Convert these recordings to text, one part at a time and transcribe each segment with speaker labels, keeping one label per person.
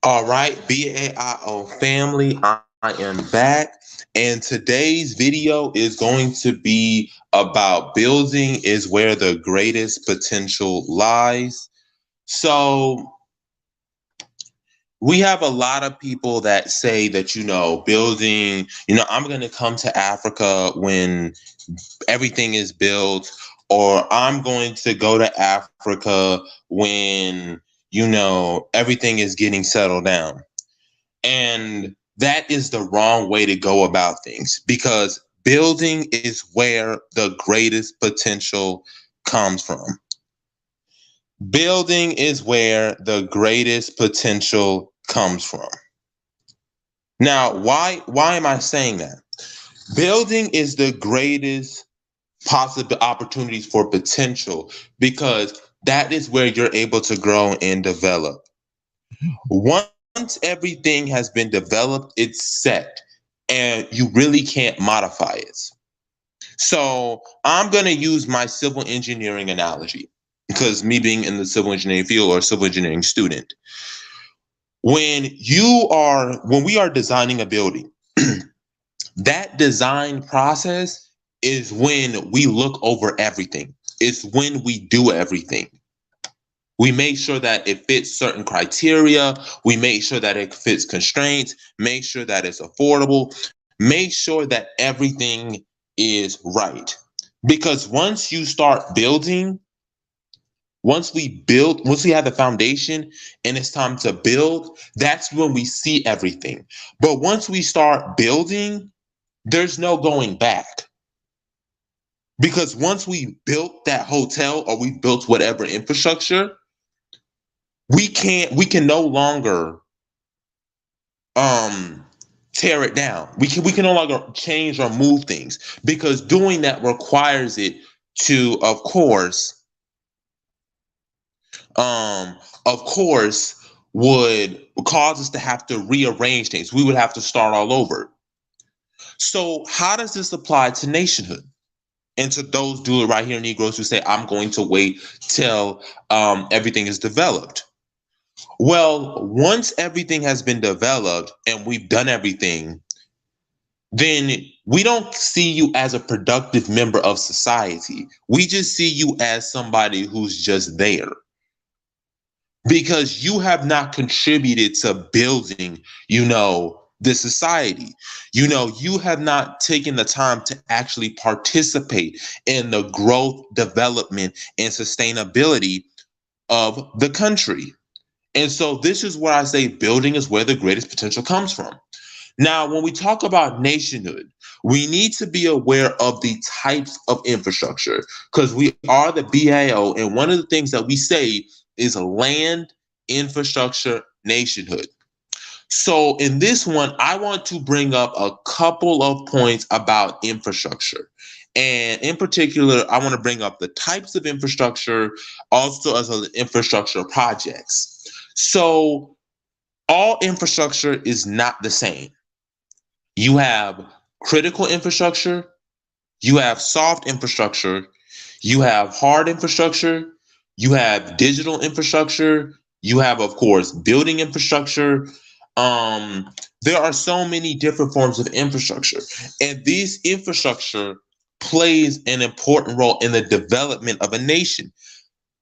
Speaker 1: All right, BAIO family, I am back. And today's video is going to be about building is where the greatest potential lies. So, we have a lot of people that say that, building, I'm going to come to Africa when everything is built, or I'm going to go to Africa when, everything is getting settled down. And that is the wrong way to go about things, because building is where the greatest potential comes from. Building is where the greatest potential comes from. Now, why am I saying that? Building is the greatest possible opportunities for potential, because that is where you're able to grow and develop. Once everything has been developed, it's set, and you really can't modify it. So I'm going to use my civil engineering analogy, because me being in the civil engineering field or civil engineering student, when we are designing a building, that design process is when we look over everything. It's when we do everything. We make sure that it fits certain criteria. We make sure that it fits constraints, make sure that it's affordable, make sure that everything is right. Because once you start building, once we have the foundation and it's time to build, that's when we see everything. But once we start building, there's no going back. Because once we built that hotel or we built whatever infrastructure, we can no longer tear it down. We can no longer change or move things, because doing that requires it to, of course, would cause us to have to rearrange things. We would have to start all over. So how does this apply to nationhood? And to those do it right here, Negroes, who say, I'm going to wait till everything is developed. Well, once everything has been developed and we've done everything, then we don't see you as a productive member of society. We just see you as somebody who's just there, because you have not contributed to building, the society. You have not taken the time to actually participate in the growth, development, and sustainability of the country. And so this is where I say building is where the greatest potential comes from. Now, when we talk about nationhood, we need to be aware of the types of infrastructure, because we are the BAO. And one of the things that we say is land, infrastructure, nationhood. So in this one, I want to bring up a couple of points about infrastructure. And in particular, I want to bring up the types of infrastructure, also as well as infrastructure projects. So all infrastructure is not the same. You have critical infrastructure, you have soft infrastructure, you have hard infrastructure, you have digital infrastructure, you have, of course, building infrastructure. There are so many different forms of infrastructure, and this infrastructure plays an important role in the development of a nation.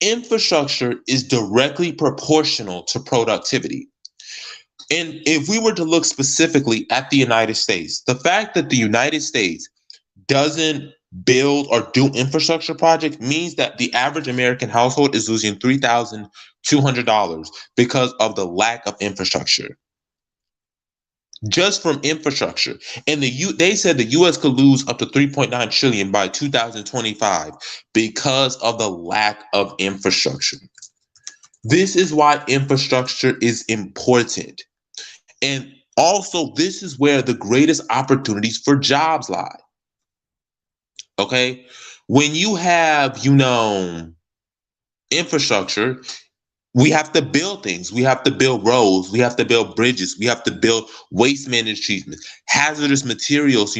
Speaker 1: Infrastructure is directly proportional to productivity. And if we were to look specifically at the United States, the fact that the United States doesn't build or do infrastructure projects means that the average American household is losing $3,200 because of the lack of infrastructure. Just from infrastructure. And they said the US could lose up to 3.9 trillion by 2025 because of the lack of infrastructure. This is why infrastructure is important. And also, this is where the greatest opportunities for jobs lie. Okay? When you have, infrastructure, we have to build things. We have to build roads. We have to build bridges. We have to build waste management treatment, hazardous materials,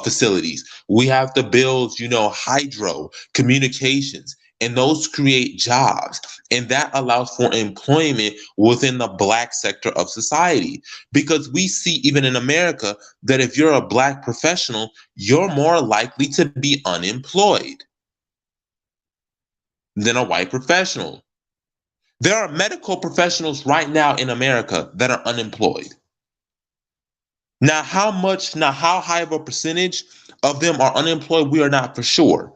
Speaker 1: facilities. We have to build, hydro, communications, and those create jobs. And that allows for employment within the Black sector of society. Because we see, even in America, that if you're a Black professional, you're more likely to be unemployed than a white professional. There are medical professionals right now in America that are unemployed. Now, how high of a percentage of them are unemployed, we are not for sure.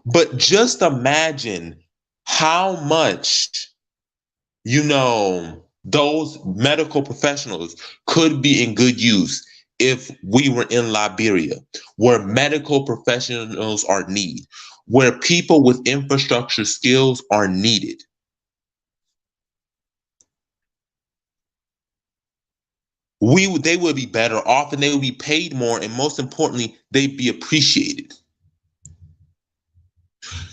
Speaker 1: But just imagine how much, those medical professionals could be in good use if we were in Liberia, where medical professionals are needed, where people with infrastructure skills are needed. They would be better off, and they would be paid more, and most importantly, they'd be appreciated.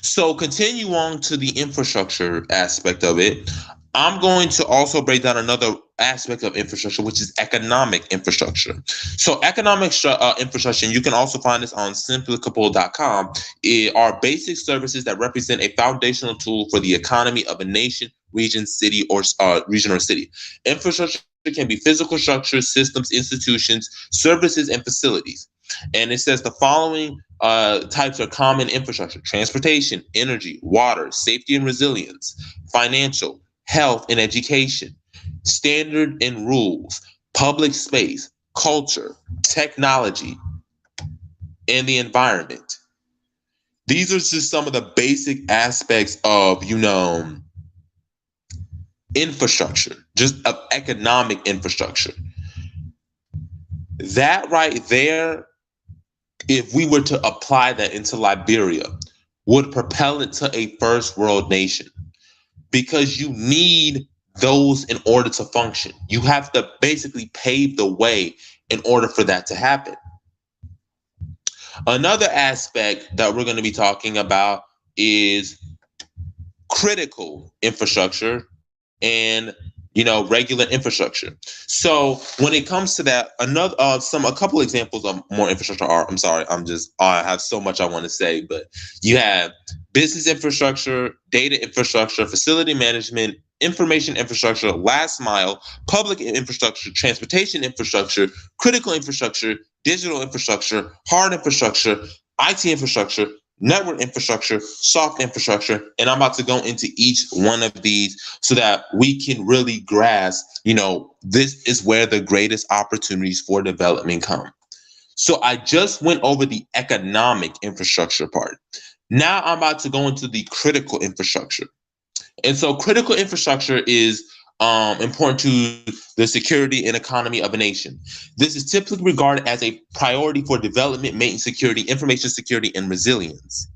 Speaker 1: So continue on to the infrastructure aspect of it. I'm going to also break down another aspect of infrastructure, which is economic infrastructure. So economic infrastructure, and you can also find this on simplicable.com, are basic services that represent a foundational tool for the economy of a nation, region, city, or city. Infrastructure can be physical structures, systems, institutions, services, and facilities. And it says the following types are common infrastructure: transportation, energy, water, safety and resilience, financial, health and education, standard and rules, public space, culture, technology, and the environment. These are just some of the basic aspects of, infrastructure, just of economic infrastructure. That right there, if we were to apply that into Liberia, would propel it to a first world nation, because you need those in order to function. You have to basically pave the way in order for that to happen. Another aspect that we're going to be talking about is critical infrastructure and regular infrastructure. So when it comes to that, a couple examples of more infrastructure are, I'm sorry, I have so much I want to say, but you have business infrastructure, data infrastructure, facility management, information infrastructure, last mile, public infrastructure, transportation infrastructure, critical infrastructure, digital infrastructure, hard infrastructure, IT infrastructure, network infrastructure, soft infrastructure, and I'm about to go into each one of these so that we can really grasp, this is where the greatest opportunities for development come. So I just went over the economic infrastructure part. Now I'm about to go into the critical infrastructure. And so critical infrastructure is important to the security and economy of a nation. This is typically regarded as a priority for development, maintenance, security, information security, and resilience.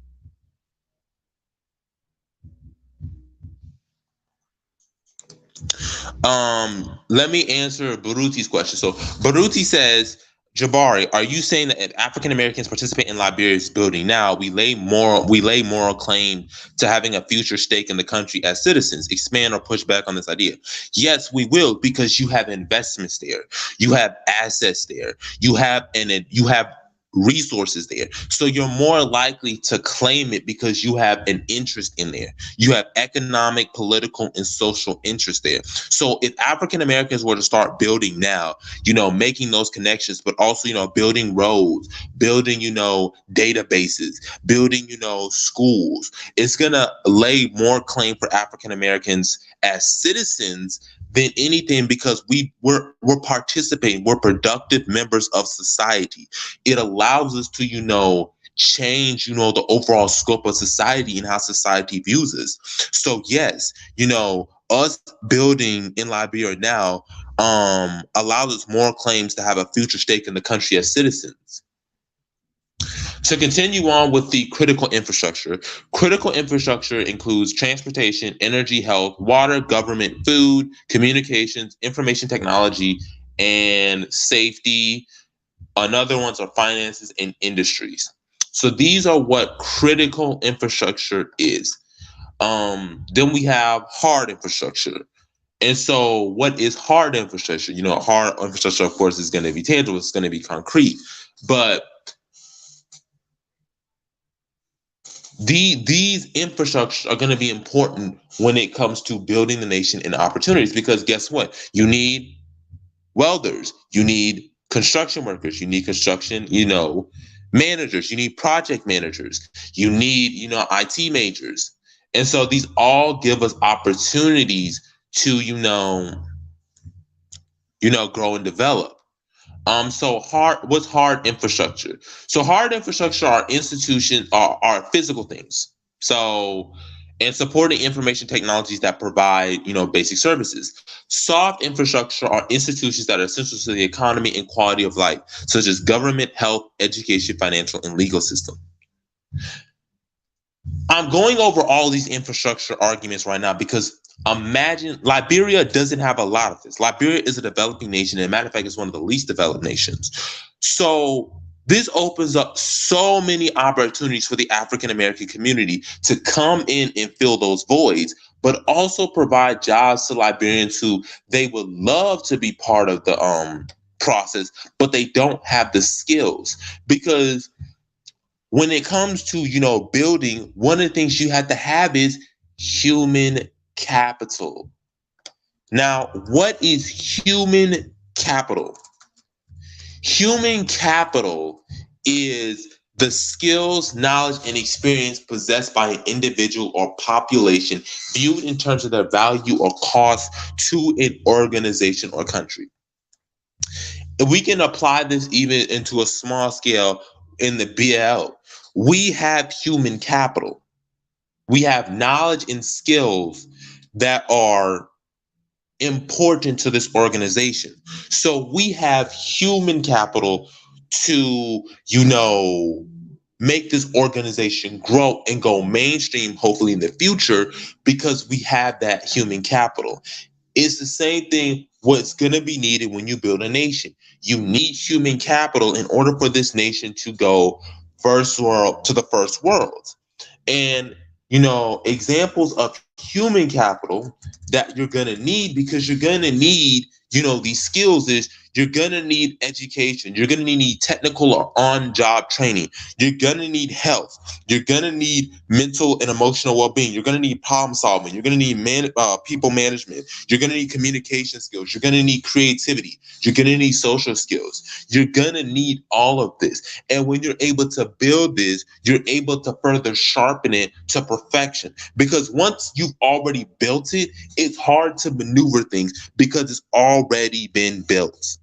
Speaker 1: Let me answer Baruti's question. So Baruti says, Jabari, are you saying that if African Americans participate in Liberia's building now, we lay moral claim to having a future stake in the country as citizens? Expand or push back on this idea? Yes, we will, because you have investments there, you have assets there, you have resources there. So you're more likely to claim it because you have an interest in there. You have economic, political, and social interest there. So if African Americans were to start building now, making those connections, but also, building roads, building, databases, building, schools, it's going to lay more claim for African Americans as citizens than anything, because we're participating, we're productive members of society. It allows us to, change, the overall scope of society and how society views us. So yes, us building in Liberia now allows us more claims to have a future stake in the country as citizens. To continue on with the critical infrastructure includes transportation, energy, health, water, government, food, communications, information technology, and safety. Another ones are finances and industries. So these are what critical infrastructure is. Then we have hard infrastructure. And so what is hard infrastructure? Hard infrastructure, of course, is going to be tangible. It's going to be concrete. But these infrastructures are going to be important when it comes to building the nation and opportunities, because guess what? You need welders, you need construction workers, you need construction, managers, you need project managers, you need, IT majors. And so these all give us opportunities to, grow and develop. So what's hard infrastructure? So hard infrastructure are institutions, are physical things. So, and supporting information technologies that provide, basic services. Soft infrastructure are institutions that are essential to the economy and quality of life, such as government, health, education, financial, and legal system. I'm going over all these infrastructure arguments right now because imagine Liberia doesn't have a lot of this. Liberia is a developing nation, and as a matter of fact, it's one of the least developed nations. So this opens up so many opportunities for the African American community to come in and fill those voids, but also provide jobs to Liberians who they would love to be part of the process, but they don't have the skills. Because when it comes to, building, one of the things you have to have is human capital. Now, what is human capital? Human capital is the skills, knowledge, and experience possessed by an individual or population viewed in terms of their value or cost to an organization or country. We can apply this even into a small scale in the BL. We have human capital. We have knowledge and skills that are important to this organization. So we have human capital to, make this organization grow and go mainstream, hopefully in the future, because we have that human capital. It's the same thing what's going to be needed when you build a nation. You need human capital in order for this nation to go first world to the first world. And, examples of human capital that you're going to need, because you're going to need, these skills, is you're going to need education. You're going to need technical or on-job training. You're going to need health. You're going to need mental and emotional well-being. You're going to need problem solving. You're going to need people management. You're going to need communication skills. You're going to need creativity. You're going to need social skills. You're going to need all of this. And when you're able to build this, you're able to further sharpen it to perfection. Because once you've already built it, it's hard to maneuver things because it's already been built.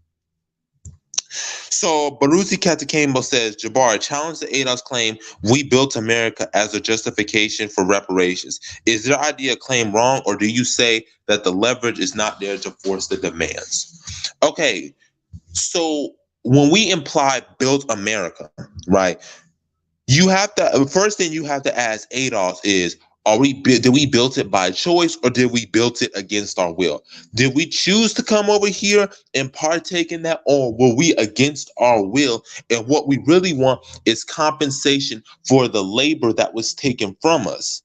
Speaker 1: So Baruti Katakembo says, Jabbar, challenge the ADOS claim we built America as a justification for reparations. Is their idea claim wrong, or do you say that the leverage is not there to force the demands? Okay, so when we imply built America, right, you have to, first thing you have to ask ADOS is, did we build it by choice, or did we build it against our will? Did we choose to come over here and partake in that, or were we against our will? And what we really want is compensation for the labor that was taken from us.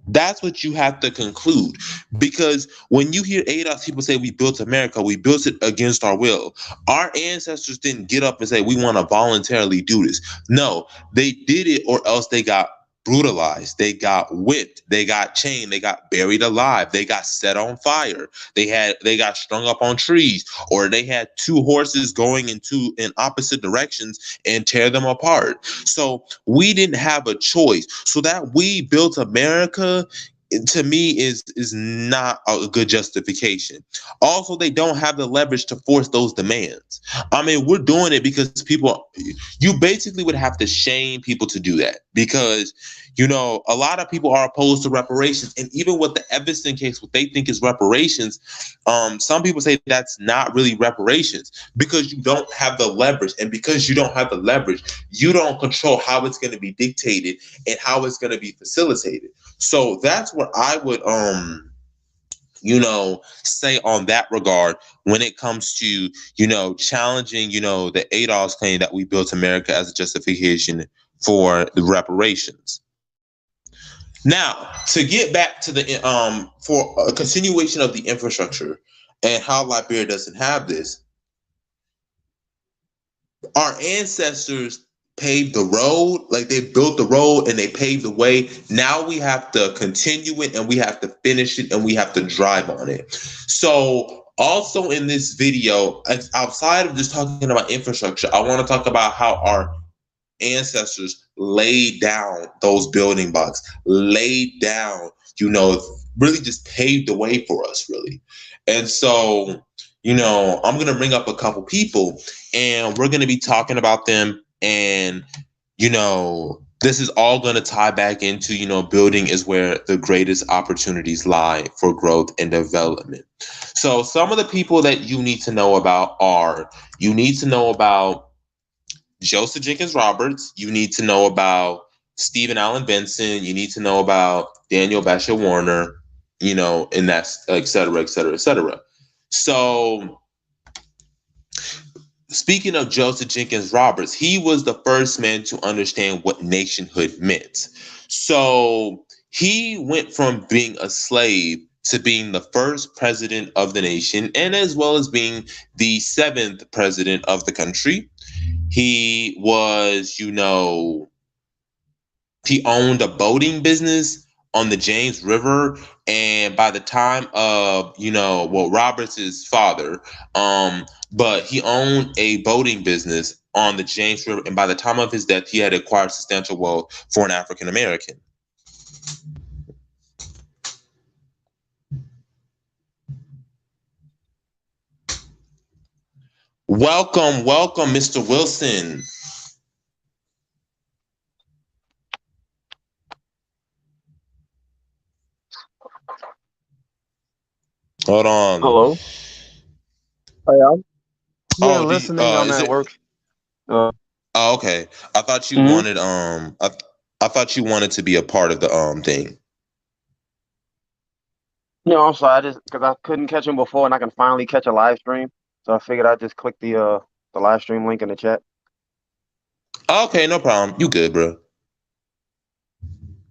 Speaker 1: That's what you have to conclude. Because when you hear ADOS people say we built America, we built it against our will. Our ancestors didn't get up and say we want to voluntarily do this. No, they did it, or else they got brutalized, they got whipped, they got chained, they got buried alive, they got set on fire, they got strung up on trees, or they had two horses going in opposite directions and tear them apart. So we didn't have a choice. So that we built America, to me, is not a good justification. Also, they don't have the leverage to force those demands. I mean, we're doing it because you basically would have to shame people to do that, because a lot of people are opposed to reparations. And even with the Evanston case, what they think is reparations, some people say that's not really reparations, because you don't have the leverage. And because you don't have the leverage, you don't control how it's going to be dictated and how it's going to be facilitated. So that's what I would say on that regard when it comes to, challenging, the ADOS claim that we built America as a justification for the reparations. Now, to get back to the for a continuation of the infrastructure and how Liberia doesn't have this, our ancestors paved the road, like they built the road and they paved the way. Now we have to continue it and we have to finish it and we have to drive on it. So also in this video, outside of just talking about infrastructure, I want to talk about how our ancestors laid down those building blocks, laid down, really just paved the way for us, really. And so, I'm going to bring up a couple people and we're going to be talking about them. And, this is all going to tie back into, building is where the greatest opportunities lie for growth and development. So some of the people that you need to know about are, you need to know about Joseph Jenkins Roberts. You need to know about Stephen Allen Benson. You need to know about Daniel Bashir Warner, and that's et cetera, et cetera, et cetera. So speaking of Joseph Jenkins Roberts, he was the first man to understand what nationhood meant. So he went from being a slave to being the first president of the nation, and as well as being the seventh president of the country. He was, he owned a boating business on the James River. And by the time of, Roberts' father, but he owned a boating business on the James River. And by the time of his death, he had acquired substantial wealth for an African American. Welcome, Mr. Wilson. Hold on.
Speaker 2: Hello. Yeah, listening on
Speaker 1: is
Speaker 2: that
Speaker 1: it?
Speaker 2: work.
Speaker 1: Oh, okay. I thought you wanted I thought you wanted to be a part of the thing.
Speaker 2: No, I'm sorry. I just because I couldn't catch him before, and I can finally catch a live stream, so I figured I'd just click the live stream link in the chat.
Speaker 1: Okay, no problem. You good, bro?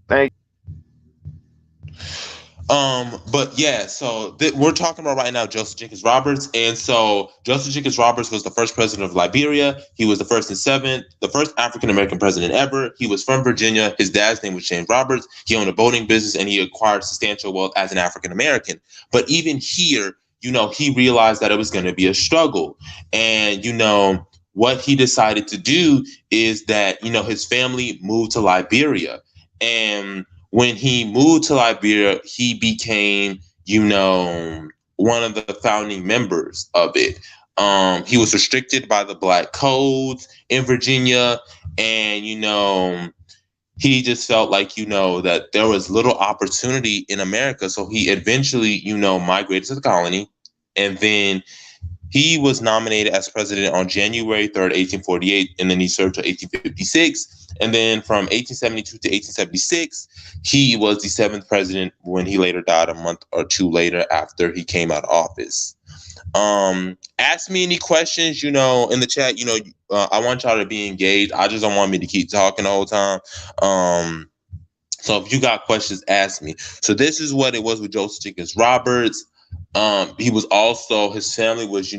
Speaker 2: Thank.
Speaker 1: But yeah, so we're talking about right now Joseph Jenkins Roberts, and so Joseph Jenkins Roberts was the first president of Liberia. He was the first and seventh, the first African American president ever. He was from Virginia. His dad's name was James Roberts. He owned a boating business, and he acquired substantial wealth as an African American. But even here, he realized that it was going to be a struggle, and what he decided to do is that his family moved to Liberia, and when he moved to Liberia, he became, one of the founding members of it. He was restricted by the Black codes in Virginia, and he just felt like that there was little opportunity in America, so he eventually migrated to the colony, and then he was nominated as president on January 3rd, 1848, and then he served till 1856. And then from 1872 to 1876, he was the seventh president when he later died a month or two later after he came out of office. Ask me any questions, in the chat. I want y'all to be engaged. I just don't want me to keep talking the whole time. So if you got questions, ask me. So this is what it was with Joseph Jenkins Roberts. He was also, his family was,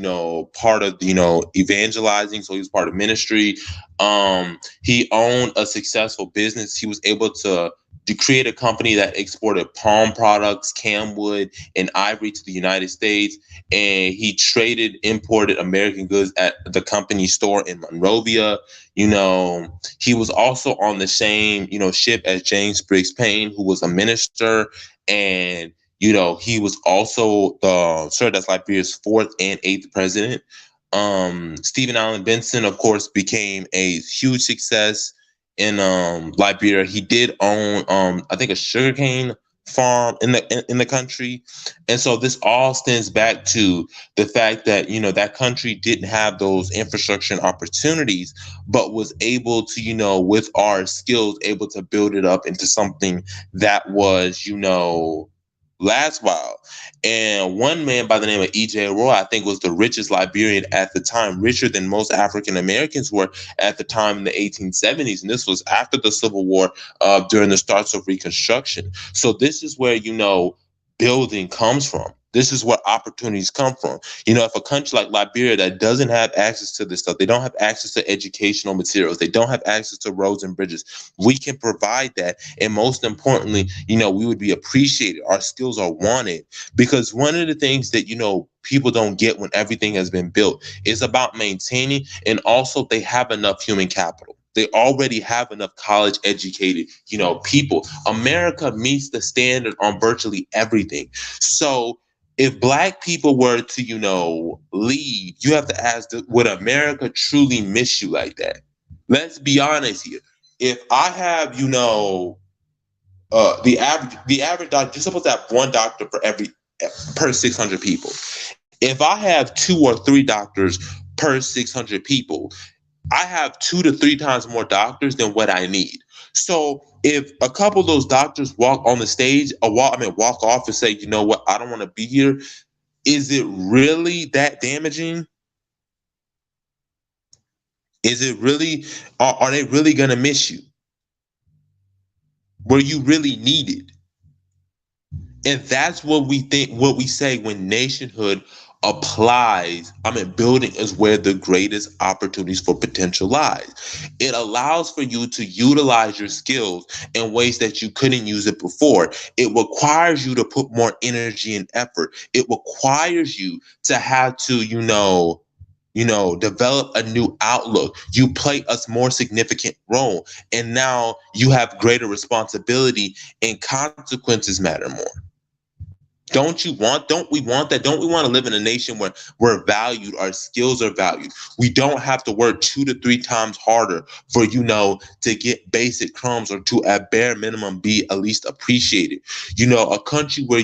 Speaker 1: part of, evangelizing. So he was part of ministry. He owned a successful business. He was able to create a company that exported palm products, camwood, and ivory to the United States. And he imported American goods at the company store in Monrovia. He was also on the same, ship as James Briggs Payne, who was a minister. And he was also served as Liberia's fourth and eighth president. Stephen Allen Benson, of course, became a huge success in Liberia. He did own, I think, a sugarcane farm in the country, and so this all stems back to the fact that that country didn't have those infrastructure and opportunities, but was able to with our skills able to build it up into something that was last while. And one man by the name of E.J. Roy, I think, was the richest Liberian at the time, richer than most African Americans were at the time in the 1870s. And this was after the Civil War, during the starts of Reconstruction. So this is where, building comes from. This is where opportunities come from. If a country like Liberia that doesn't have access to this stuff, they don't have access to educational materials, they don't have access to roads and bridges, we can provide that. And most importantly, we would be appreciated. Our skills are wanted, because one of the things that, people don't get when everything has been built is about maintaining, and also they have enough human capital. They already have enough college educated, people. America meets the standard on virtually everything. So if black people were to, leave, you have to ask, would America truly miss you like that? Let's be honest here. If I have, the average doctor, just supposed to have one doctor per 600 people. If I have 2 or 3 doctors per 600 people, I have 2 to 3 times more doctors than what I need. So if a couple of those doctors walk on the stage, walk off and say, you know what, I don't want to be here, is it really that damaging? Is it really, are they really going to miss you? Were you really needed? And that's what we think, what we say when nationhood applies. Building is where the greatest opportunities for potential lies. It allows for you to utilize your skills in ways that you couldn't use it before. It requires you to put more energy and effort. It requires you to have to, develop a new outlook. You play a more significant role, and now you have greater responsibility, and consequences matter more. Don't we want that? Don't we want to live in a nation where we're valued, our skills are valued? We don't have to work 2 to 3 times harder for, to get basic crumbs, or to at bare minimum be at least appreciated. A country where,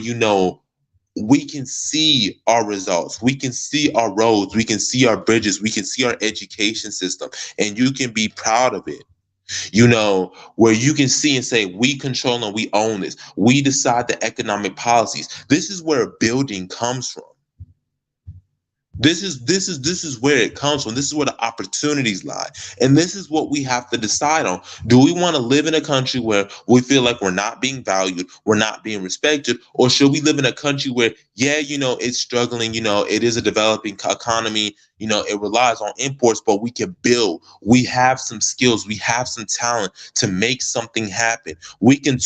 Speaker 1: we can see our results, we can see our roads, we can see our bridges, we can see our education system, and you can be proud of it. Where you can see and say, we control and we own this. We decide the economic policies. This is where building comes from. This is where it comes from. This is where the opportunities lie. And this is what we have to decide on. Do we want to live in a country where we feel like we're not being valued, we're not being respected, or should we live in a country where, it's struggling, it is a developing economy, it relies on imports, but we can build. We have some skills, we have some talent to make something happen. We can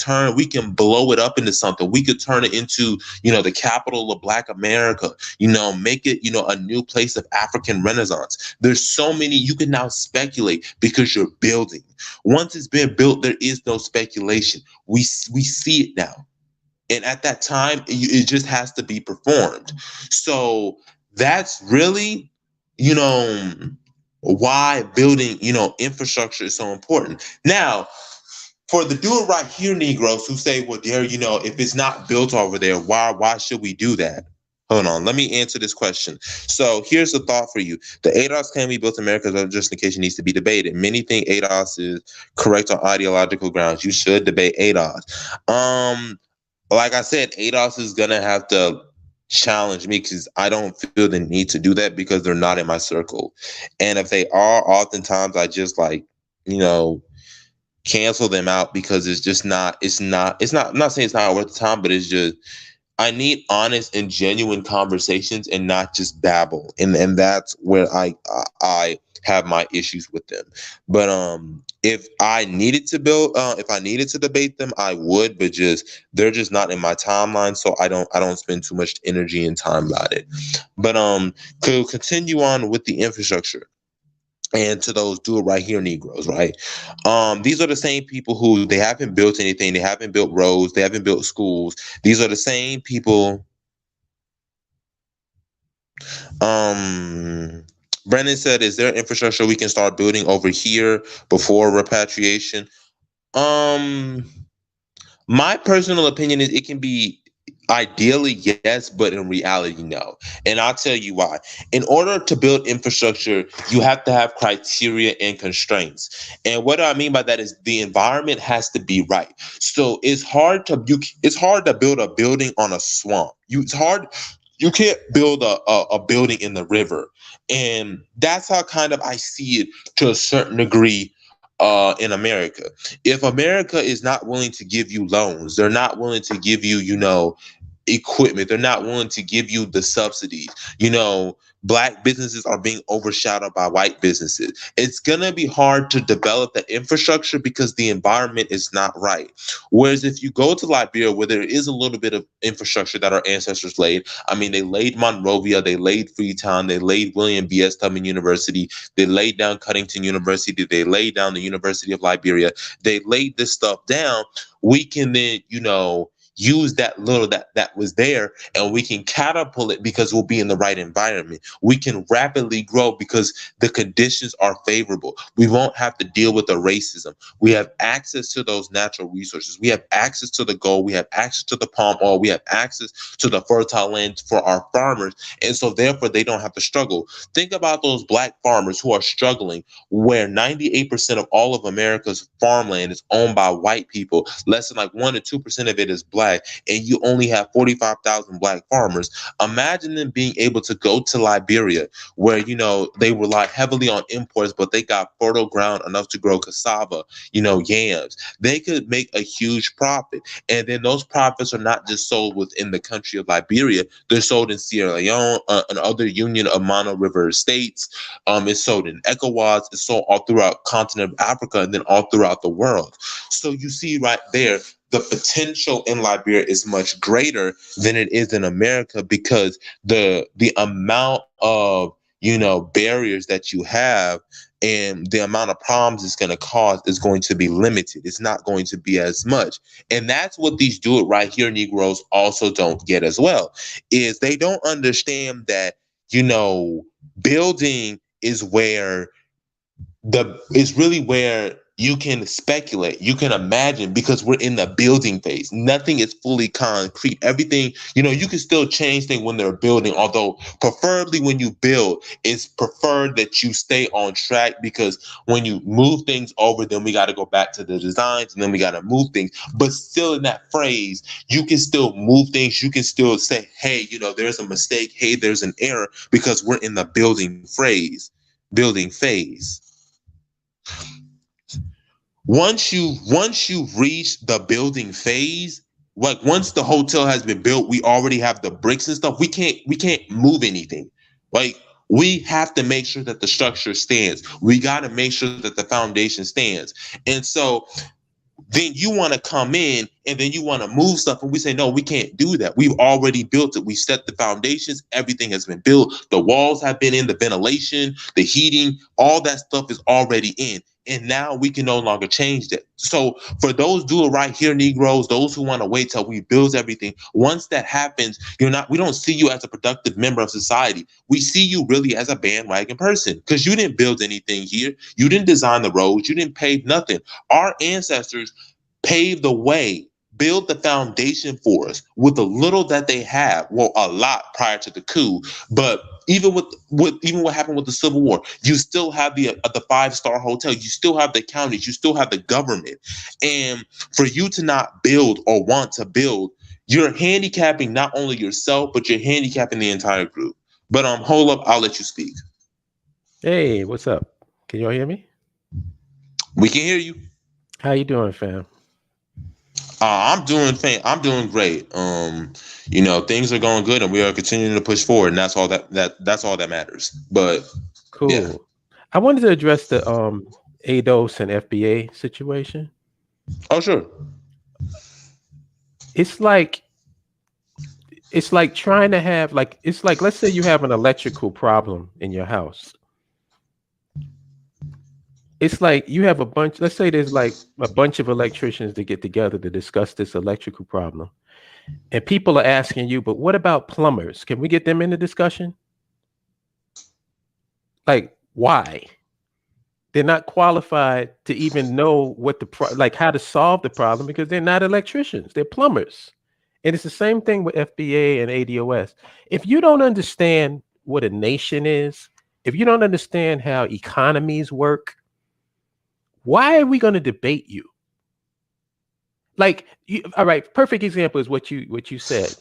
Speaker 1: blow it up into something. We could turn it into, the capital of Black America, make it, a new place of African Renaissance. There's so many, you can now speculate because you're building. Once it's been built, there is no speculation. We see it now. And at that time, it just has to be performed. So that's really, why building, infrastructure is so important. Now, for the do it right here Negroes who say, well, there, if it's not built over there, why should we do that? Hold on, let me answer this question. So here's a thought for you. The ADOS claim we built America's justification needs to be debated. Many think ADOS is correct on ideological grounds. You should debate ADOS. Like I said, ADOS is going to have to challenge me because I don't feel the need to do that because they're not in my circle. And if they are, oftentimes I just cancel them out because I'm not saying it's not worth the time, but it's just, I need honest and genuine conversations and not just babble. And that's where I have my issues with them. But if I needed to debate them, I would, but they're just not in my timeline, so I don't spend too much energy and time about it. But to continue on with the infrastructure, and to those do it right here Negroes, right? These are the same people who they haven't built anything, they haven't built roads, they haven't built schools. These are the same people. Brennan said, is there infrastructure we can start building over here before repatriation? My personal opinion is it can be ideally yes, but in reality no. And I'll tell you why. In order to build infrastructure, you have to have criteria and constraints. And what I mean by that is the environment has to be right. So it's hard to build a building on a swamp. You can't build a building in the river. And that's how kind of I see it to a certain degree in America. If America is not willing to give you loans, they're not willing to give you, equipment. They're not willing to give you the subsidies. Black businesses are being overshadowed by white businesses. It's going to be hard to develop the infrastructure because the environment is not right. Whereas if you go to Liberia, where there is a little bit of infrastructure that our ancestors laid, I mean, they laid Monrovia, they laid Freetown, they laid William B.S. Tubman University, they laid down Cuttington University, they laid down the University of Liberia, they laid this stuff down. We can then, use that little that was there, and we can catapult it because we'll be in the right environment. We can rapidly grow because the conditions are favorable. We won't have to deal with the racism. We have access to those natural resources. We have access to the gold. We have access to the palm oil. We have access to the fertile land for our farmers. And so therefore they don't have to struggle. Think about those black farmers who are struggling, where 98% of all of America's farmland is owned by white people. Less than like 1 to 2% of it is black. And you only have 45,000 black farmers. Imagine them being able to go to Liberia, where, they rely heavily on imports, but they got fertile ground enough to grow cassava, yams. They could make a huge profit. And then those profits are not just sold within the country of Liberia. They're sold in Sierra Leone, and other Union of Mono River states. It's sold in ECOWAS. It's sold all throughout continent of Africa, and then all throughout the world. So you see right there, the potential in Liberia is much greater than it is in America, because the amount of barriers that you have and the amount of problems it's going to cause is going to be limited. It's not going to be as much. And that's what these do it right here Negroes also don't get as well, is they don't understand that, building is really where you can speculate, you can imagine, because we're in the building phase. Nothing is fully concrete. Everything, you can still change things when they're building, although preferably when you build, it's preferred that you stay on track, because when you move things over, then we got to go back to the designs, and then we got to move things. But still in that phrase, you can still move things. You can still say, hey, there's a mistake. Hey, there's an error, because we're in the building phase. Once you reach the building phase, like once the hotel has been built, we already have the bricks and stuff. We can't move anything. Like, we have to make sure that the structure stands. We got to make sure that the foundation stands. And so then you want to come in and then you want to move stuff, and we say, no, we can't do that. We've already built it. We set the foundations. Everything has been built. The walls have been in, the ventilation, the heating, all that stuff is already in. And now we can no longer change that. So for those do it right here Negroes, those who want to wait till we build everything, once that happens, we don't see you as a productive member of society. We see you really as a bandwagon person, because you didn't build anything here. You didn't design the roads. You didn't pave nothing. Our ancestors paved the way, build the foundation for us with the little that they have. Well, a lot prior to the coup, but even with what happened with the Civil War, you still have the 5-star hotel, you still have the counties, you still have the government. And for you to not build or want to build, you're handicapping not only yourself, but you're handicapping the entire group. But hold up, I'll let you speak.
Speaker 3: Hey, what's up? Can y'all hear me?
Speaker 1: We can hear you.
Speaker 3: How you doing, fam?
Speaker 1: I'm doing great. Things are going good, and we are continuing to push forward, and that's all that matters. But
Speaker 3: cool. Yeah. I wanted to address the ADOS and FBA situation.
Speaker 1: Oh, sure.
Speaker 3: It's like trying to have let's say you have an electrical problem in your house. It's like you have let's say there's like a bunch of electricians that get together to discuss this electrical problem. And people are asking you, but what about plumbers? Can we get them in the discussion? Like, why? They're not qualified to even know what how to solve the problem, because they're not electricians, they're plumbers. And it's the same thing with FBA and ADOS. If you don't understand what a nation is, if you don't understand how economies work, why are we going to debate you? All right, perfect example is what you said.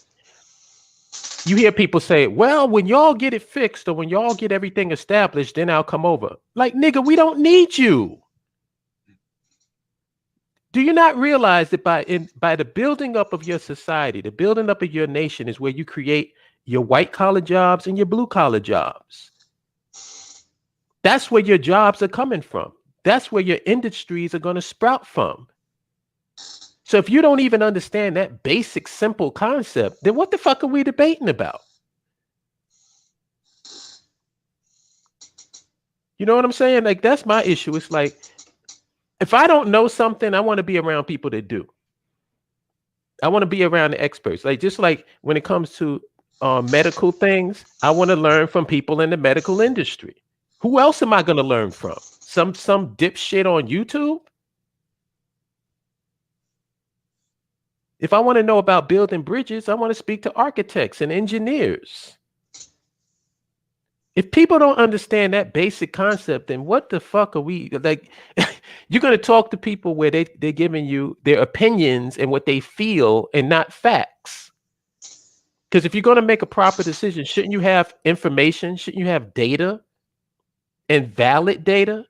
Speaker 3: You hear people say, well, when y'all get it fixed or when y'all get everything established, then I'll come over. Like, nigga, we don't need you. Do you not realize that by the building up of your society, the building up of your nation is where you create your white collar jobs and your blue collar jobs? That's where your jobs are coming from. That's where your industries are going to sprout from. So if you don't even understand that basic, simple concept, then what the fuck are we debating about? You know what I'm saying? Like, that's my issue. It's like, if I don't know something, I want to be around people that do. I want to be around the experts. Like, just like when it comes to medical things, I want to learn from people in the medical industry. Who else am I going to learn from? Some dipshit on YouTube? If I want to know about building bridges, I want to speak to architects and engineers. If people don't understand that basic concept, then what the fuck are we like? You're going to talk to people where they're giving you their opinions and what they feel and not facts. Because if you're going to make a proper decision, shouldn't you have information? Shouldn't you have data and valid data?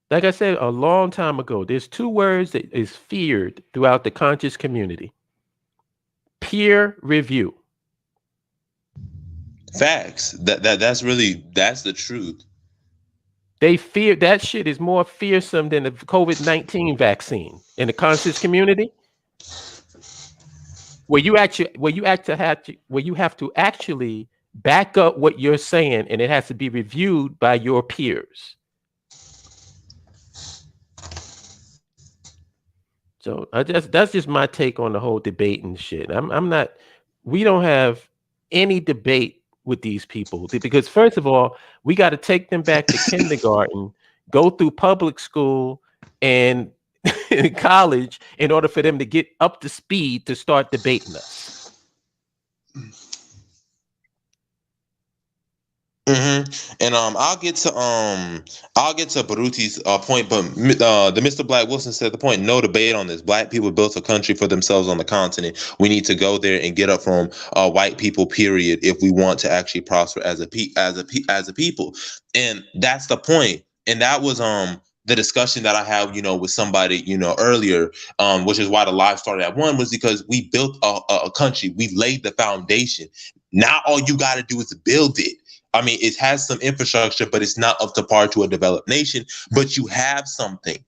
Speaker 3: Like I said a long time ago, there's two words that is feared throughout the conscious community: peer review.
Speaker 1: Facts. That's the truth.
Speaker 3: They fear that shit is more fearsome than the COVID-19 vaccine in the conscious community, where you have to actually back up what you're saying, and it has to be reviewed by your peers. So that's just my take on the whole debate and shit. We don't have any debate with these people, because first of all, we got to take them back to kindergarten, go through public school and college in order for them to get up to speed to start debating us.
Speaker 1: And I'll get to Baruti's point, but the Mr. Black Wilson said the point: no debate on this. Black people built a country for themselves on the continent. We need to go there and get up from white people. Period. If we want to actually prosper as a people, and that's the point. And that was the discussion that I had, with somebody, earlier, which is why the live started at 1, was because we built a country. We laid the foundation. Now all you got to do is build it. I mean, it has some infrastructure, but it's not up to par to a developed nation. But you have something.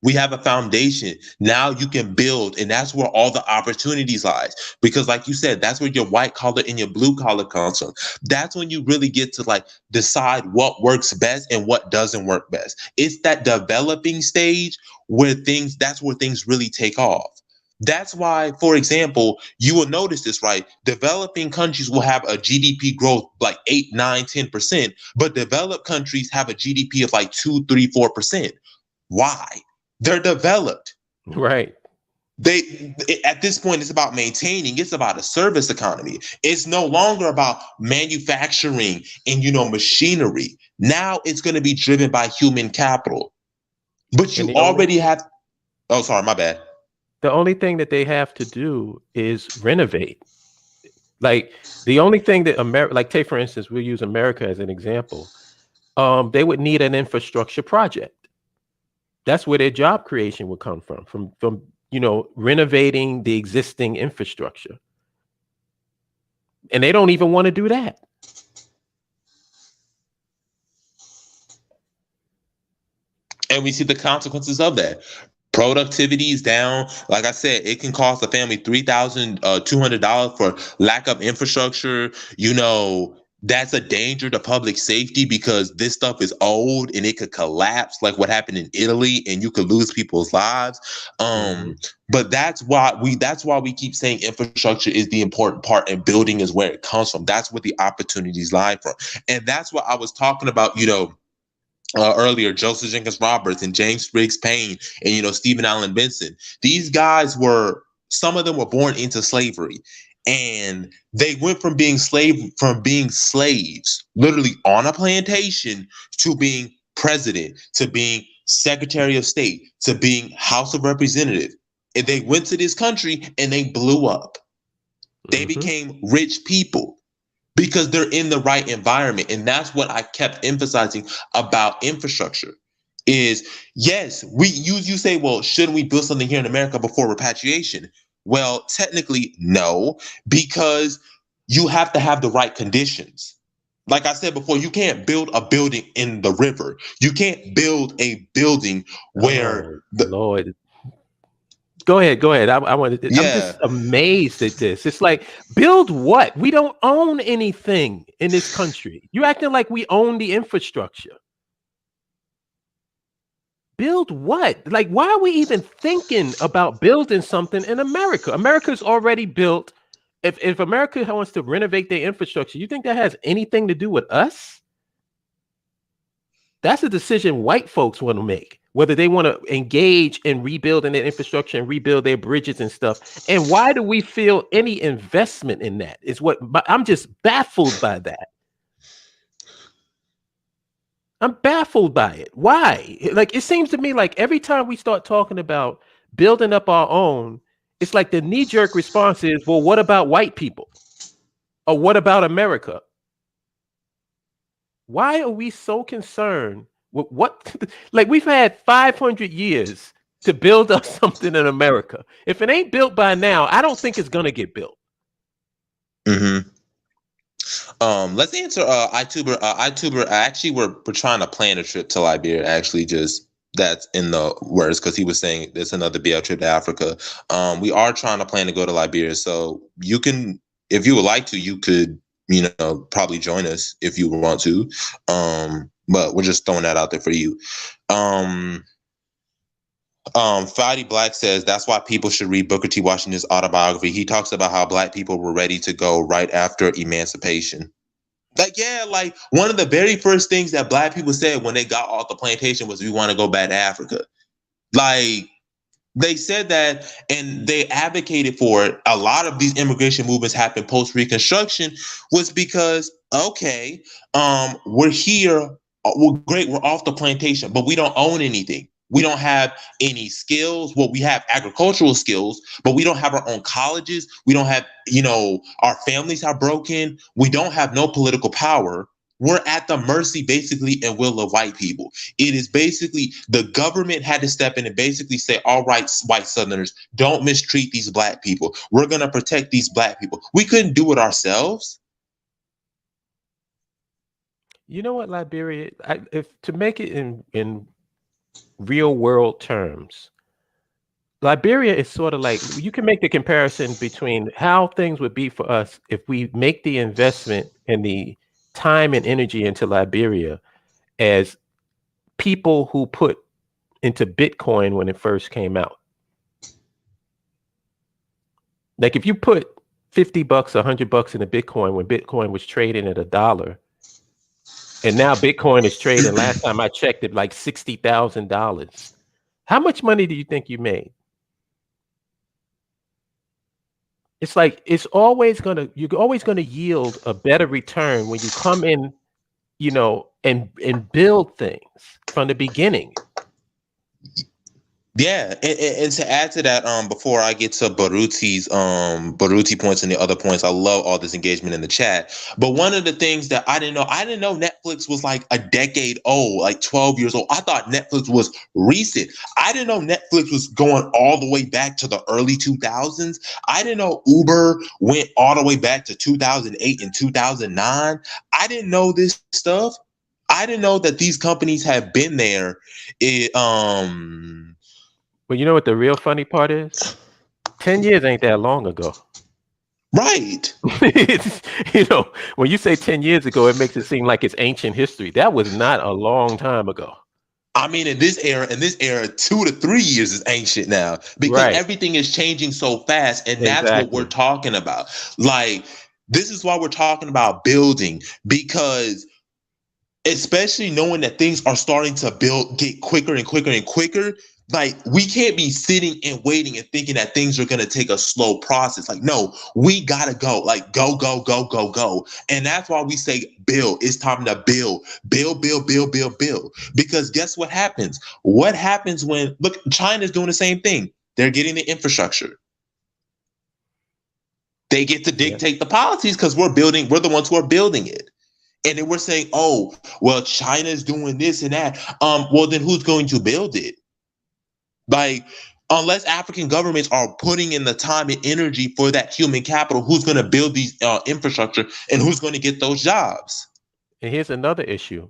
Speaker 1: We have a foundation. Now you can build, and that's where all the opportunities lies. Because like you said, that's where your white collar and your blue collar comes from. That's when you really get to decide what works best and what doesn't work best. It's that developing stage that's where things really take off. That's why, for example, you will notice this, right? Developing countries will have a GDP growth like 8, 9, 10%, but developed countries have a GDP of like 2, 3, 4%. Why? They're developed.
Speaker 3: Right.
Speaker 1: At this point, it's about maintaining. It's about a service economy. It's no longer about manufacturing and, machinery. Now it's going to be driven by human capital. But you already have. Oh, sorry, my bad.
Speaker 3: The only thing that they have to do is renovate. Like, the only thing that take, for instance, we'll use America as an example. They would need an infrastructure project. That's where their job creation would come from renovating the existing infrastructure. And they don't even want to do that.
Speaker 1: And we see the consequences of that. Productivity is down. Like I said, it can cost a family $3,200 for lack of infrastructure. That's a danger to public safety, because this stuff is old and it could collapse, like what happened in Italy, and you could lose people's lives. But that's why we keep saying infrastructure is the important part, and building is where it comes from. That's where the opportunities lie from. And that's what I was talking about, earlier, Joseph Jenkins Roberts and James Briggs Payne and Stephen Allen Benson. These guys some of them were born into slavery, and they went from being slaves literally on a plantation to being president, to being Secretary of State, to being House of Representative. And they went to this country and they blew up. They became rich people, because they're in the right environment. And that's what I kept emphasizing about infrastructure. is, yes, you say, well, shouldn't we build something here in America before repatriation? Well, technically, no, because you have to have the right conditions. Like I said before, you can't build a building in the river. You can't build a building where
Speaker 3: Oh Lord. Go ahead. Go ahead. I wanted to, I'm
Speaker 1: yeah.
Speaker 3: just amazed at this. It's like, build what? We don't own anything in this country. You're acting like we own the infrastructure. Build what? Like, why are we even thinking about building something in America? America's already built. If America wants to renovate their infrastructure, you think that has anything to do with us? That's a decision white folks want to make, whether they want to engage in rebuilding their infrastructure and rebuild their bridges and stuff. And why do we feel any investment in that? Is what I'm just baffled by that. I'm baffled by it. Why? Like, it seems to me like every time we start talking about building up our own, it's like the knee-jerk response is, well, what about white people? Or what about America? Why are we so concerned with what? Like, we've had 500 years to build up something in America. If it ain't built by now, I don't think it's gonna get built.
Speaker 1: Mm-hmm. Let's answer iTuber. Actually, we're trying to plan a trip to Liberia. Actually, just that's in the words, because he was saying there's another BL trip to Africa. We are trying to plan to go to Liberia, so you can, if you would like to, you could, probably join us if you want to. But we're just throwing that out there for you. Fadi Black says that's why people should read Booker T. Washington's autobiography. He talks about how Black people were ready to go right after emancipation. Like, yeah, like one of the very first things that Black people said when they got off the plantation was, we want to go back to Africa. Like, they said that, and they advocated for it. A lot of these immigration movements happened post Reconstruction, was because, okay, we're here, we're great, we're off the plantation, but we don't own anything. We don't have any skills. Well, we have agricultural skills, but we don't have our own colleges. We don't have, our families are broken. We don't have no political power. We're at the mercy, basically, and will of white people. It is basically the government had to step in and basically say, all right, white Southerners, don't mistreat these Black people. We're going to protect these Black people. We couldn't do it ourselves.
Speaker 3: You know what, Liberia, if to make it in real world terms, Liberia is sort of like, you can make the comparison between how things would be for us if we make the investment and the time and energy into Liberia as people who put into Bitcoin when it first came out. Like, if you put $50, $100 into Bitcoin when Bitcoin was trading at $1, and now Bitcoin is trading, last time I checked it, like $60,000. How much money do you think you made? It's like, you're always gonna yield a better return when you come in, and build things from the beginning.
Speaker 1: Yeah, and to add to that, before I get to Baruti points and the other points, I love all this engagement in the chat. But one of the things that I didn't know Netflix was like a decade old, like 12 years old. I thought Netflix was recent. I didn't know Netflix was going all the way back to the early 2000s. I didn't know Uber went all the way back to 2008 and 2009. I didn't know this stuff. I didn't know that these companies have been there.
Speaker 3: Well, you know what the real funny part is? 10 years ain't that long ago.
Speaker 1: Right.
Speaker 3: When you say 10 years ago, it makes it seem like it's ancient history. That was not a long time ago.
Speaker 1: I mean, in this era, 2 to 3 years is ancient now, because everything is changing so fast. And that's what we're talking about. Like, this is why we're talking about building, because especially knowing that things are starting to get quicker and quicker and quicker. Like, we can't be sitting and waiting and thinking that things are going to take a slow process. Like, no, we got to go. Like, go, go, go, go, go. And that's why we say build. It's time to build. Build, build, build, build, build. Because guess what happens? What happens when, look, China's doing the same thing. They're getting the infrastructure. They get to dictate the policies because we're the ones who are building it. And then we're saying, oh, well, China's doing this and that. Well, then who's going to build it? Like, unless African governments are putting in the time and energy for that human capital, who's going to build these infrastructure and who's going to get those jobs?
Speaker 3: And here's another issue.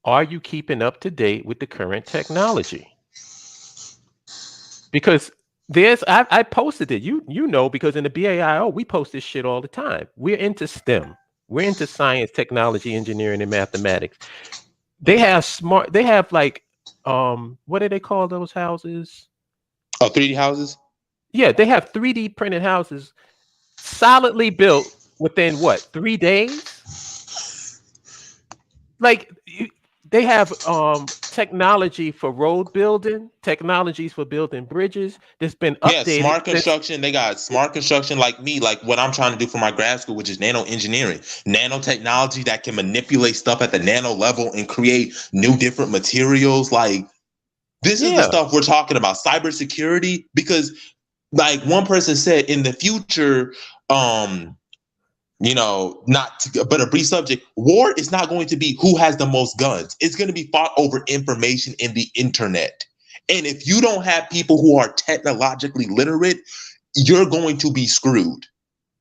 Speaker 3: Are you keeping up to date with the current technology? Because I posted it, you know, because in the BAIO, we post this shit all the time. We're into STEM. We're into science, technology, engineering, and mathematics. They have like, what do they call those houses?
Speaker 1: Oh, 3D houses?
Speaker 3: Yeah, they have 3D printed houses solidly built within what, 3 days? Like, they have technology for road building, technologies for building bridges that's been updated.
Speaker 1: Yeah, smart construction. They got smart construction like me, like what I'm trying to do for my grad school, which is nano engineering, nanotechnology that can manipulate stuff at the nano level and create new different materials. Like, this is the stuff we're talking about, cybersecurity, because like one person said in the future, but a brief subject, war is not going to be who has the most guns. It's going to be fought over information in the internet. And if you don't have people who are technologically literate, you're going to be screwed.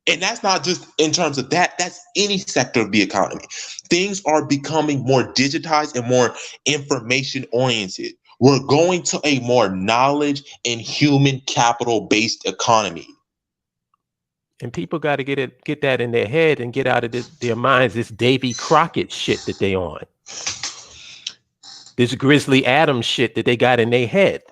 Speaker 1: And that's not just in terms of that, that's any sector of the economy. Things are becoming more digitized and more information oriented. We're going to a more knowledge and human capital based economy.
Speaker 3: And people got to get that in their head and get out of their minds this Davy Crockett shit that they on. This Grizzly Adams shit that they got in their head.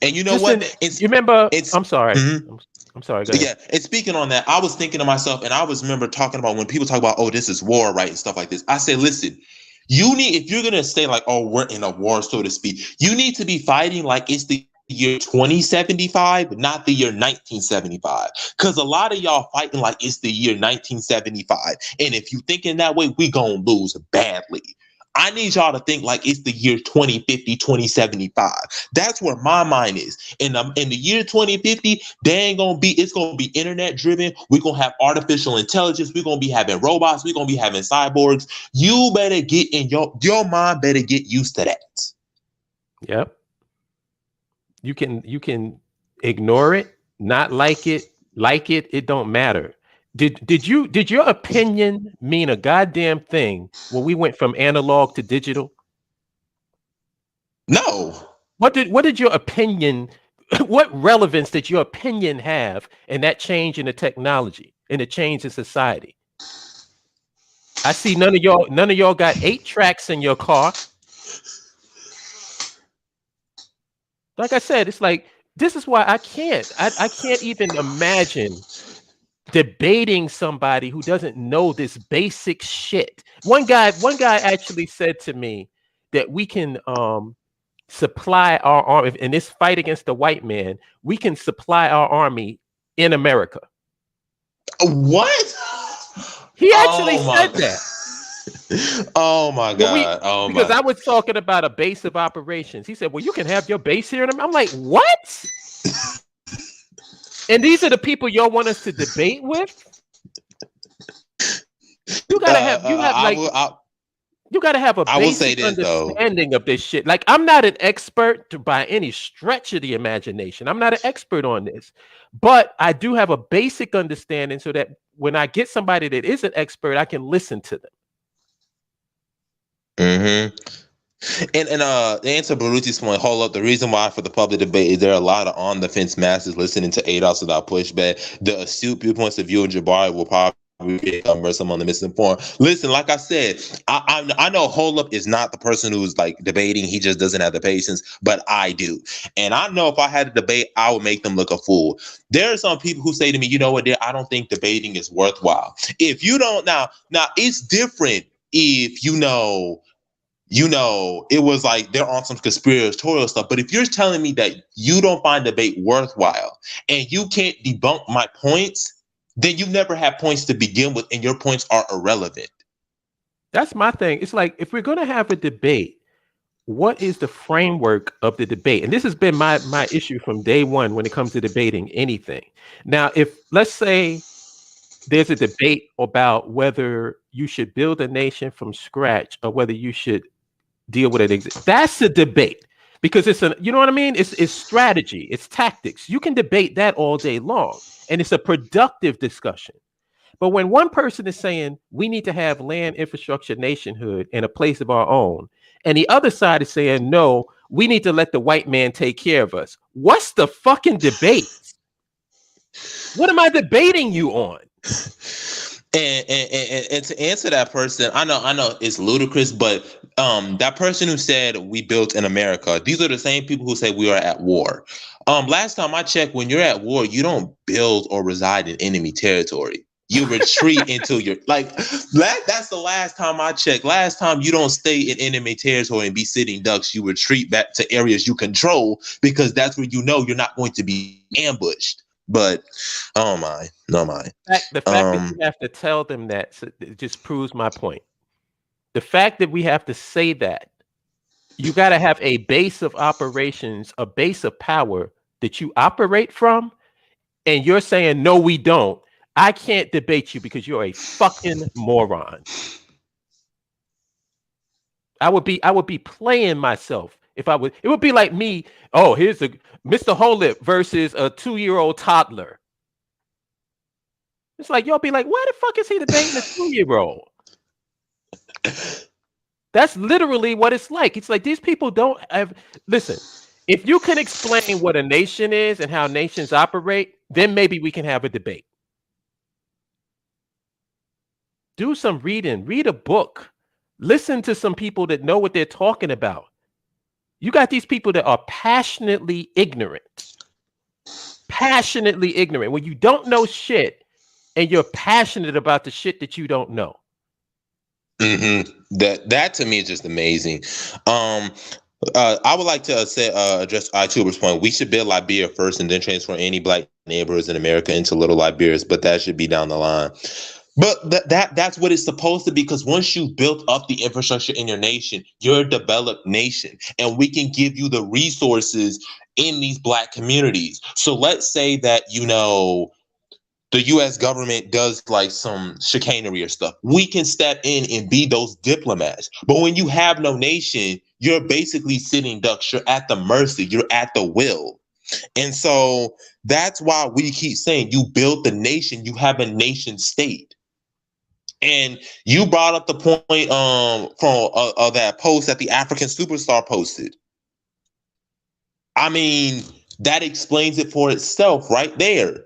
Speaker 1: And you know what?
Speaker 3: I'm sorry. Mm-hmm. I'm sorry. Go ahead.
Speaker 1: Yeah. And speaking on that, I was thinking to myself, and I remember talking about when people talk about, oh, this is war, right? And stuff like this. I say, listen, if you're going to say like, oh, we're in a war, so to speak, you need to be fighting like it's the year 2075, not the year 1975. Because a lot of y'all fighting like it's the year 1975. And if you thinking that way, we gonna lose badly. I need y'all to think like it's the year 2050, 2075. That's where my mind is. In the year 2050, it's gonna be internet driven. We're gonna have artificial intelligence. We're gonna be having robots. We're gonna be having cyborgs. You better get in your mind better get used to that.
Speaker 3: Yep. You can ignore it, not like it, it don't matter. Did your opinion mean a goddamn thing when we went from analog to digital?
Speaker 1: No.
Speaker 3: What did your opinion, what relevance did your opinion have in that change in the technology, in the change in society? I see none of y'all got 8 tracks in your car. Like I said, it's like, this is why I can't even imagine debating somebody who doesn't know this basic shit. One guy actually said to me that we can supply our army in this fight against the white man. We can supply our army in America.
Speaker 1: What?
Speaker 3: He actually said that.
Speaker 1: Oh my God.
Speaker 3: Because I was talking about a base of operations. He said, well, you can have your base here. And I'm like, what? And these are the people y'all want us to debate with? You gotta have a basic understanding of this shit. Like, I'm not an expert by any stretch of the imagination. I'm not an expert on this, but I do have a basic understanding so that when I get somebody that is an expert, I can listen to them.
Speaker 1: Mm-hmm. And the answer Baruti's point, hold up. The reason why for the public debate is there are a lot of on the fence masses listening to ADOS without pushback. The astute viewpoints of you and Jabari will probably become some on the misinformed. Listen, like I said, I know hold up is not the person who's like debating. He just doesn't have the patience, but I do. And I know if I had a debate, I would make them look a fool. There are some people who say to me, you know what, I don't think debating is worthwhile. If you don't now it's different if it was like they're on some conspiratorial stuff. But if you're telling me that you don't find debate worthwhile and you can't debunk my points, then you never had points to begin with and your points are irrelevant.
Speaker 3: That's my thing. It's like, if we're going to have a debate, what is the framework of the debate? And this has been my issue from day one when it comes to debating anything. Now, if let's say there's a debate about whether you should build a nation from scratch or whether you should deal with it. That's a debate because you know what I mean? It's strategy, it's tactics. You can debate that all day long, and it's a productive discussion. But when one person is saying we need to have land, infrastructure, nationhood, and a place of our own, and the other side is saying no, we need to let the white man take care of us. What's the fucking debate? What am I debating you on?
Speaker 1: And to answer that person, I know it's ludicrous, but that person who said we built in America, these are the same people who say we are at war. Last time I checked, when you're at war, you don't build or reside in enemy territory. You retreat into your that's the last time I checked. Last time you don't stay in enemy territory and be sitting ducks. You retreat back to areas you control because that's where you know you're not going to be ambushed. But oh my, no my.
Speaker 3: The fact that you have to tell them that it just proves my point. The fact that we have to say that, you got to have a base of operations, a base of power that you operate from, and you're saying no, we don't. I can't debate you because you're a fucking moron. I would be playing myself if I would. It would be like me. Oh, here's a Mr. Holip versus a 2-year-old toddler. It's like y'all be like, why the fuck is he debating a 2-year-old? That's literally what it's like. It's like these people don't have. Listen, if you can explain what a nation is and how nations operate, then maybe we can have a debate. Do some reading, read a book, listen to some people that know what they're talking about. You got these people that are passionately ignorant. Passionately ignorant. When you don't know shit and you're passionate about the shit that you don't know.
Speaker 1: That to me is just amazing. I would like to address Ituber's point. We should build Liberia first and then transfer any black neighborhoods in America into little Liberias, but that should be down the line. But that's what it's supposed to be, because once you've built up the infrastructure in your nation, you're a developed nation, and we can give you the resources in these black communities. So let's say that, the U.S. government does like some chicanery or stuff. We can step in and be those diplomats. But when you have no nation, you're basically sitting ducks. You're at the mercy. You're at the will. And so that's why we keep saying you build the nation. You have a nation state. And you brought up the point from that post that the African superstar posted. I mean, that explains it for itself right there.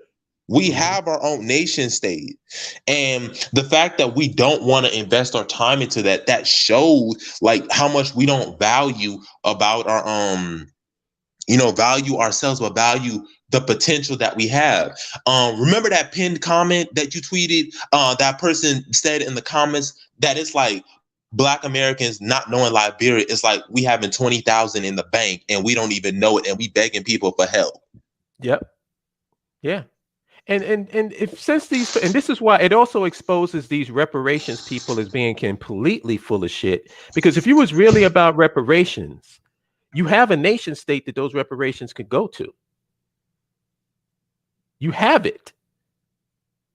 Speaker 1: We have our own nation state. And the fact that we don't want to invest our time into that shows like how much we don't value about our value ourselves, but value the potential that we have. Remember that pinned comment that you tweeted? That person said in the comments that it's like Black Americans not knowing Liberia is like we having 20,000 in the bank and we don't even know it, and we begging people for help.
Speaker 3: Yep. Yeah. And this is why it also exposes these reparations people as being completely full of shit. Because if you was really about reparations, you have a nation state that those reparations could go to. You have it.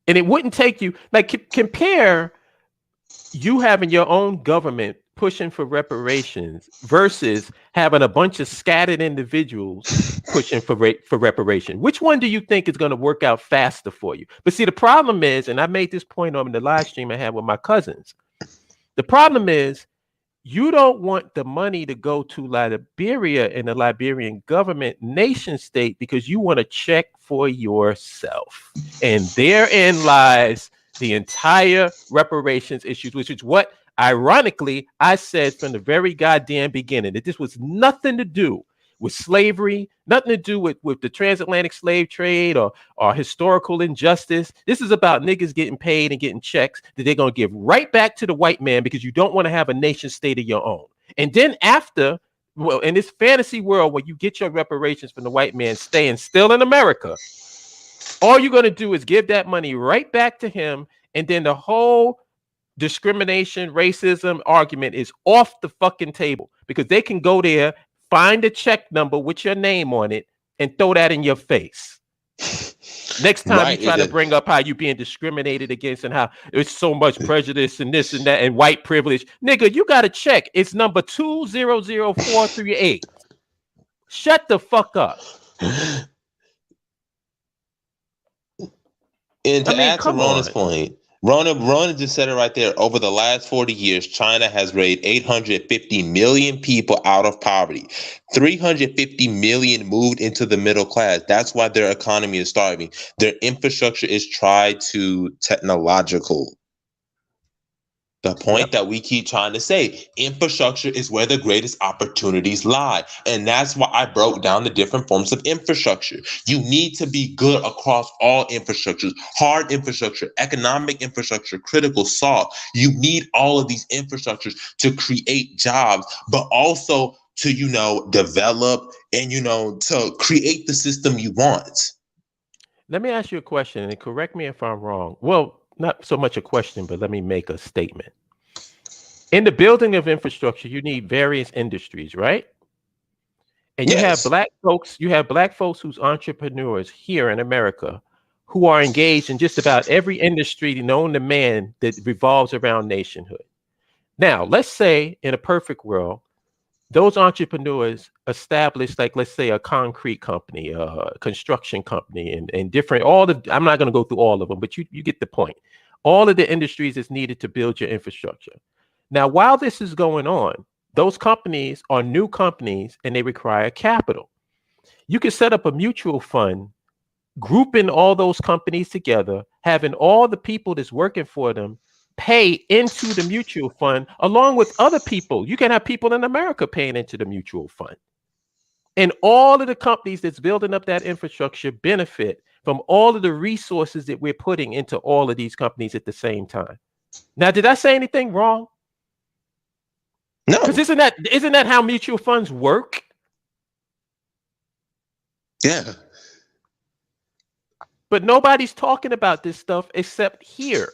Speaker 3: And it wouldn't take you, like, compare you having your own government pushing for reparations versus having a bunch of scattered individuals pushing for reparation. Which one do you think is going to work out faster for you? But see, the problem is, and I made this point on the live stream I had with my cousins, the problem is you don't want the money to go to Liberia and the Liberian government nation state because you want to check for yourself. And therein lies the entire reparations issues, which is what, ironically, I said from the very goddamn beginning, that this was nothing to do with slavery, nothing to do with the transatlantic slave trade or historical injustice. This is about niggas getting paid and getting checks that they're going to give right back to the white man because you don't want to have a nation state of your own. And then after, well, in this fantasy world where you get your reparations from the white man staying still in America, all you're going to do is give that money right back to him. And then the whole discrimination, racism argument is off the fucking table because they can go there, find a check number with your name on it, and throw that in your face. Next time you
Speaker 1: Right.
Speaker 3: try to bring up how you being discriminated against and how there's so much prejudice and this and that and white privilege, nigga, you got to check. It's number 200438. Shut the fuck up.
Speaker 1: And to add to
Speaker 3: Come
Speaker 1: Rona's
Speaker 3: on.
Speaker 1: point, Rona just said it right there. Over the last 40 years, China has raised 850 million people out of poverty. 350 million moved into the middle class. That's why their economy is starving. Their infrastructure is tried to technological. The point that we keep trying to say, infrastructure is where the greatest opportunities lie. And that's why I broke down the different forms of infrastructure. You need to be good across all infrastructures, hard infrastructure, economic infrastructure, critical soft. You need all of these infrastructures to create jobs, but also to, develop and, to create the system you want.
Speaker 3: Let me ask you a question, and correct me if I'm wrong. Well, not so much a question, but let me make a statement. In the building of infrastructure, you need various industries, right? And you have black folks, who's entrepreneurs here in America who are engaged in just about every industry known to man that revolves around nationhood. Now, let's say in a perfect world, those entrepreneurs establish, like, let's say a concrete company, a construction company, and different, I'm not going to go through all of them, but you get the point. All of the industries is needed to build your infrastructure. Now, while this is going on, those companies are new companies and they require capital. You can set up a mutual fund, grouping all those companies together, having all the people that's working for them pay into the mutual fund along with other people. You can have people in America paying into the mutual fund. And all of the companies that's building up that infrastructure benefit from all of the resources that we're putting into all of these companies at the same time. Now, did I say anything wrong?
Speaker 1: No.
Speaker 3: Because isn't that how mutual funds work?
Speaker 1: Yeah.
Speaker 3: But nobody's talking about this stuff except here.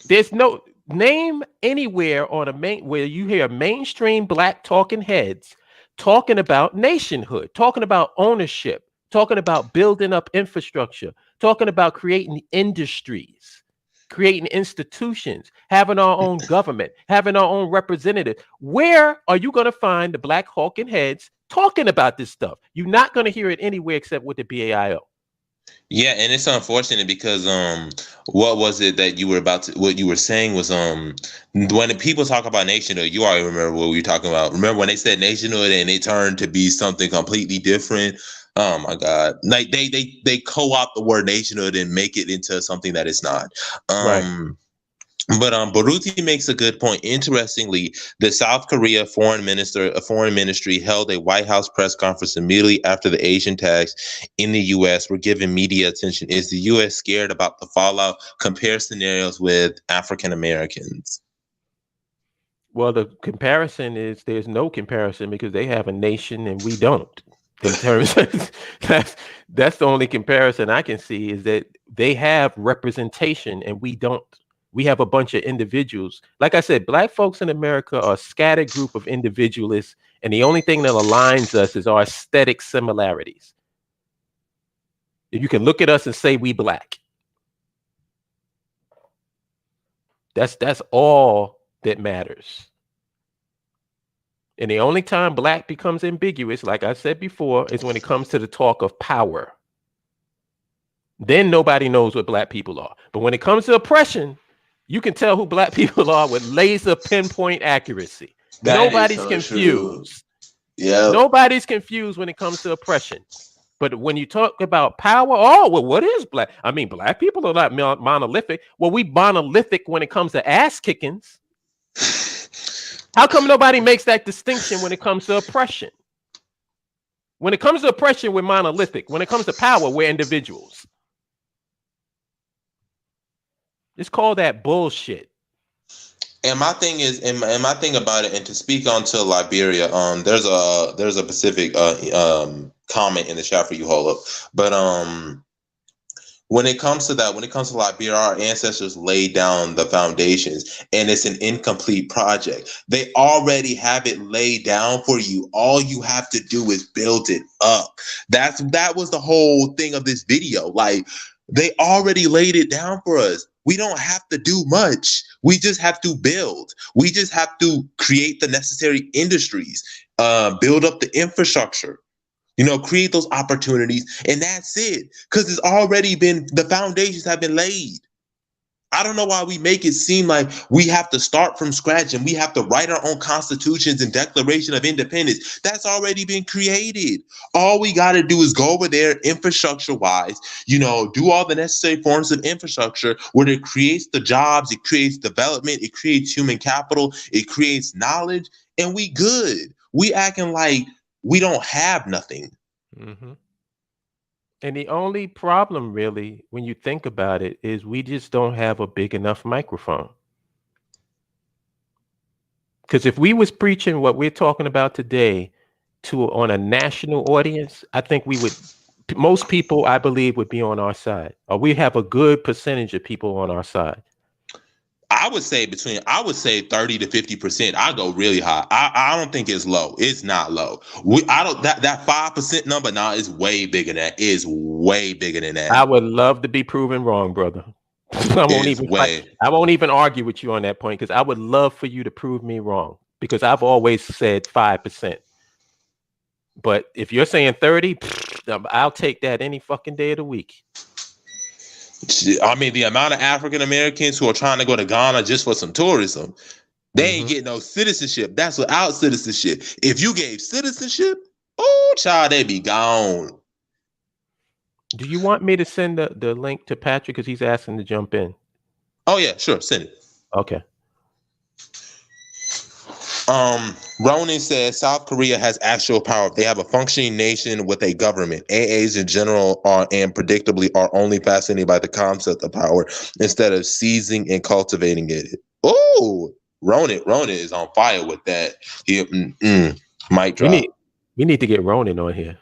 Speaker 3: There's no name anywhere where you hear mainstream black talking heads talking about nationhood, talking about ownership, talking about building up infrastructure, talking about creating industries, creating institutions, having our own government, having our own representative. Where are you going to find the black hawking heads talking about this stuff? You're not going to hear it anywhere except with the BAIO.
Speaker 1: Yeah, and it's unfortunate because what was it that you were what you were saying was when people talk about nationhood, you already remember what we were talking about. Remember when they said nationhood and it turned to be something completely different? Oh my God. Like they co-opt the word nationhood and make it into something that it's not.
Speaker 3: Right.
Speaker 1: But Baruti makes a good point. Interestingly, the South Korea foreign ministry held a White House press conference immediately after the Asian attacks in the U.S. were given media attention. Is the U.S. scared about the fallout? Compare scenarios with African Americans.
Speaker 3: Well, the comparison is there's no comparison because they have a nation and we don't. In terms of that's the only comparison I can see is that they have representation and we don't. We have a bunch of individuals. Like I said, black folks in America are a scattered group of individualists, and the only thing that aligns us is our aesthetic similarities. You can look at us and say we black. That's all that matters. And the only time black becomes ambiguous, like I said before, is when it comes to the talk of power. Then nobody knows what black people are. But when it comes to oppression, you can tell who black people are with laser pinpoint accuracy. Nobody's confused.
Speaker 1: Yeah.
Speaker 3: Nobody's confused when it comes to oppression. But when you talk about power, what is black? I mean, black people are not monolithic. Well, we monolithic when it comes to ass kickings. How come nobody makes that distinction when it comes to oppression? When it comes to oppression, we're monolithic. When it comes to power, we're individuals. Just call that bullshit.
Speaker 1: And my thing is, and my thing about it, and to speak on to Liberia, there's a Pacific comment in the chat for you, hold up. But when it comes to Liberia, our ancestors laid down the foundations, and it's an incomplete project. They already have it laid down for you. All you have to do is build it up. That was the whole thing of this video. Like, They already laid it down for us. We don't have to do much. We just have to build. We just have to create the necessary industries, build up the infrastructure, create those opportunities. And that's it. Because it's already been, the foundations have been laid. I don't know why we make it seem like we have to start from scratch and we have to write our own constitutions and Declaration of Independence. That's already been created. All we got to do is go over there infrastructure wise, do all the necessary forms of infrastructure where it creates the jobs, it creates development, it creates human capital, it creates knowledge, and we good. We acting like we don't have nothing.
Speaker 3: Mm-hmm. And the only problem, really, when you think about it, is we just don't have a big enough microphone. Because if we was preaching what we're talking about today on a national audience, I think most people, I believe, would be on our side, or we have a good percentage of people on our side.
Speaker 1: I would say 30 to 50%. I go really high. I don't think it's low. It's not low. That 5% number now is way bigger than that. Is way bigger than that.
Speaker 3: I would love to be proven wrong, brother. I won't even argue with you on that point, because I would love for you to prove me wrong, because I've always said 5%. But if you're saying 30, I'll take that any fucking day of the week.
Speaker 1: I mean, the amount of African Americans who are trying to go to Ghana just for some tourism, they ain't getting no citizenship. That's without citizenship. If you gave citizenship, oh, child, they'd be gone.
Speaker 3: Do you want me to send the link to Patrick, because he's asking to jump in?
Speaker 1: Oh yeah, sure, send it.
Speaker 3: Okay.
Speaker 1: Ronan says South Korea has actual power. They have a functioning nation with a government. AAs in general and predictably are only fascinated by the concept of power instead of seizing and cultivating it. Oh, Ronan is on fire with that. Mic drop.
Speaker 3: We need to get Ronan on here.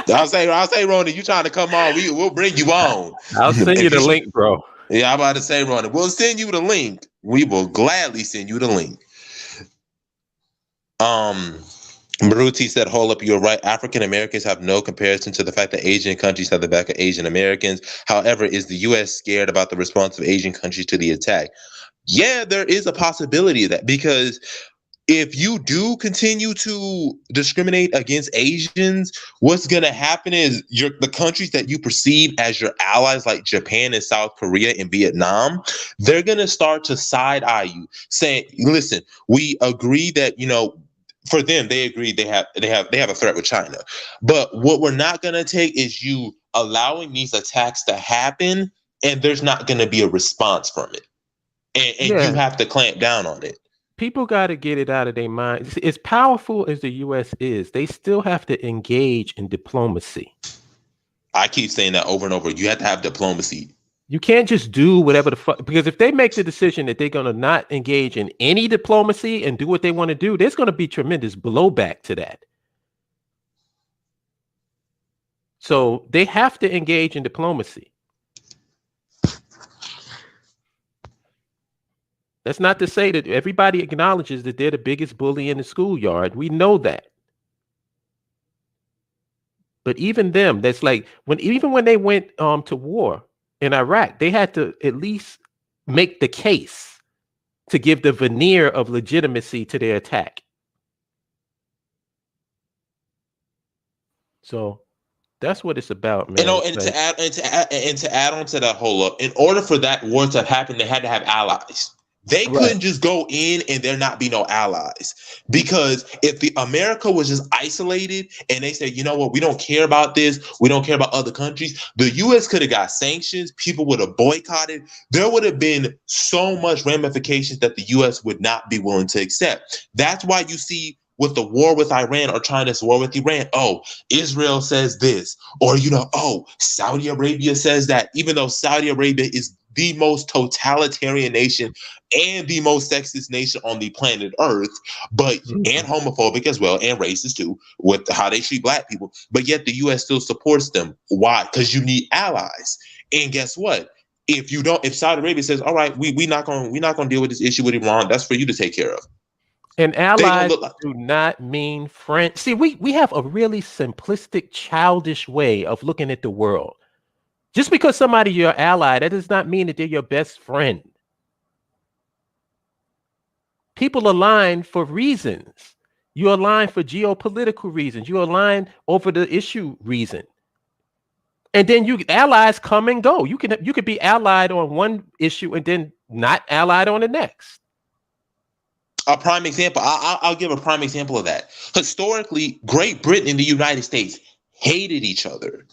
Speaker 1: I'll say, Ronan, you trying to come on? We'll bring you on.
Speaker 3: I'll send you the link, bro.
Speaker 1: Yeah, I'm about to say, Ronan, we'll send you the link. We will gladly send you the link. Maruti said, hold up, you're right. African Americans have no comparison to the fact that Asian countries have the back of Asian Americans. However, is the U.S. scared about the response of Asian countries to the attack? Yeah, there is a possibility of that, because if you do continue to discriminate against Asians, what's going to happen is the countries that you perceive as your allies, like Japan and South Korea and Vietnam, they're going to start to side-eye you, saying, listen, we agree that, for them, they agree they have a threat with China. But what we're not going to take is you allowing these attacks to happen, and there's not going to be a response from it. And you have to clamp down on it.
Speaker 3: People got to get it out of their mind. As powerful as the U.S. is, they still have to engage in diplomacy.
Speaker 1: I keep saying that over and over. You have to have diplomacy.
Speaker 3: You can't just do whatever the fuck, because if they make the decision that they're going to not engage in any diplomacy and do what they want to do, there's going to be tremendous blowback to that. So they have to engage in diplomacy. That's not to say that everybody acknowledges that they're the biggest bully in the schoolyard. We know that. But even them, that's like even when they went to war in Iraq, they had to at least make the case to give the veneer of legitimacy to their attack. So that's what it's about, man.
Speaker 1: And to add on to that whole up, in order for that war to happen, they had to have allies. They couldn't just go in and there not be no allies, because if America was just isolated and they said, you know what, we don't care about this, we don't care about other countries, the U.S. could have got sanctions, people would have boycotted. There would have been so much ramifications that the U.S. would not be willing to accept. That's why you see with the war with Iran or China's war with Iran, oh, Israel says this, or, oh, Saudi Arabia says that, even though Saudi Arabia is the most totalitarian nation and the most sexist nation on the planet Earth, but and homophobic as well, and racist too, with how they treat black people. But yet the U.S. still supports them. Why? Because you need allies. And guess what? If Saudi Arabia says, all right, we're not gonna deal with this issue with Iran, that's for you to take care of.
Speaker 3: And allies do not mean friends. See, we have a really simplistic, childish way of looking at the world. Just because somebody your ally, that does not mean that they're your best friend. People align for reasons. You align for geopolitical reasons. You align over the issue reason. And then allies come and go. You could be allied on one issue and then not allied on the next.
Speaker 1: A prime example. I'll give a prime example of that. Historically, Great Britain and the United States hated each other.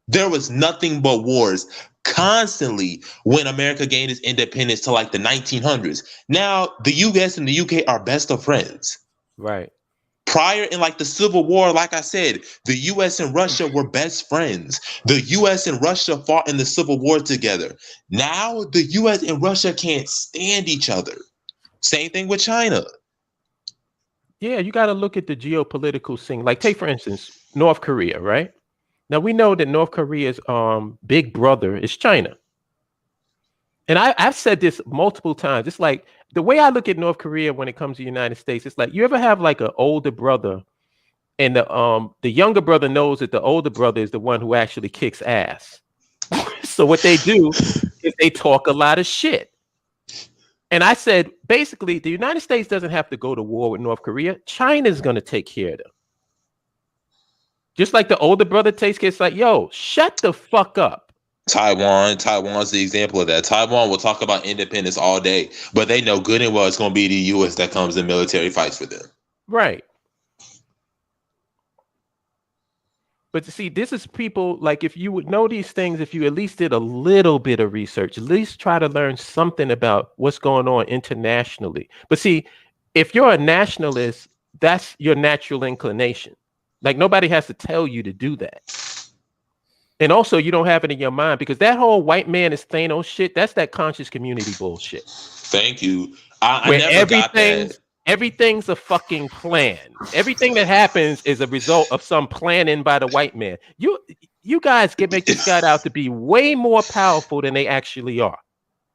Speaker 1: There was nothing but wars constantly when America gained its independence to like the 1900s. Now, the US and the UK are best of friends.
Speaker 3: Right.
Speaker 1: Prior in like the Civil War, like I said, the US and Russia were best friends. The US and Russia fought in the Civil War together. Now, the US and Russia can't stand each other. Same thing with China.
Speaker 3: Yeah, you got to look at the geopolitical scene. Like, take for instance, North Korea, right? Now we know that North Korea's big brother is China. And I've said this multiple times. It's like the way I look at North Korea when it comes to the United States, it's like you ever have like an older brother and the younger brother knows that the older brother is the one who actually kicks ass. So what they do is they talk a lot of shit. And I said, basically, the United States doesn't have to go to war with North Korea. China's going to take care of them. Just like the older brother takes care, it's like, yo, shut the fuck up.
Speaker 1: Taiwan's the example of that. Taiwan will talk about independence all day, but they know good and well it's going to be the U.S. that comes in military fights for them.
Speaker 3: Right. But to see, this is people, like, if you would know these things, if you at least did a little bit of research, at least try to learn something about what's going on internationally. But see, if you're a nationalist, that's your natural inclination. Like, nobody has to tell you to do that. And also, you don't have it in your mind because that whole white man is Thanos shit, that's that conscious community bullshit.
Speaker 1: Thank you. I never got that.
Speaker 3: Everything's a fucking plan. Everything that happens is a result of some planning by the white man. You guys make this guy out to be way more powerful than they actually are.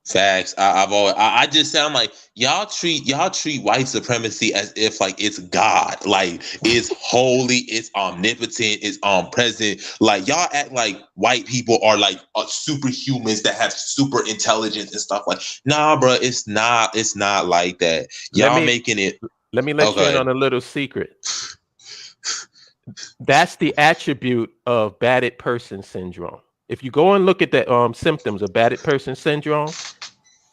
Speaker 1: Facts. I just sound like y'all treat white supremacy as if like it's God, like it's holy, it's omnipotent, it's omnipresent. Like y'all act like white people are like superhumans that have super intelligence and stuff. Like, nah, bro, it's not like that. Y'all making it.
Speaker 3: Let me let you in on a little secret. That's the attribute of batted person syndrome. If you go and look at the symptoms of batted person syndrome,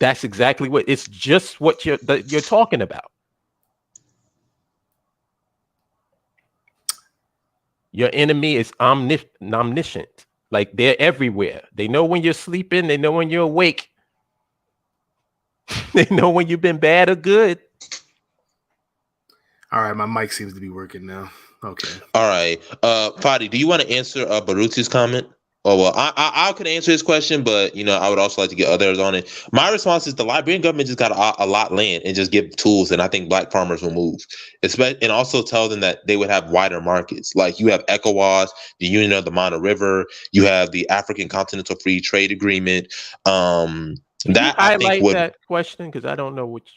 Speaker 3: that's exactly what it's just what you're talking about. Your enemy is omniscient. Like, they're everywhere. They know when you're sleeping. They know when you're awake. They know when you've been bad or good.
Speaker 4: All right, my mic seems to be working now. Okay. All
Speaker 1: right. Fadi, do you want to answer Baruch's comment? Oh, well, I could answer his question, but, I would also like to get others on it. My response is the Liberian government just got a lot of land and just give tools, and I think black farmers will move. And also tell them that they would have wider markets. Like, you have ECOWAS, the Union of the Mana River, you have the African Continental Free Trade Agreement. That I think would
Speaker 3: that question because I don't know which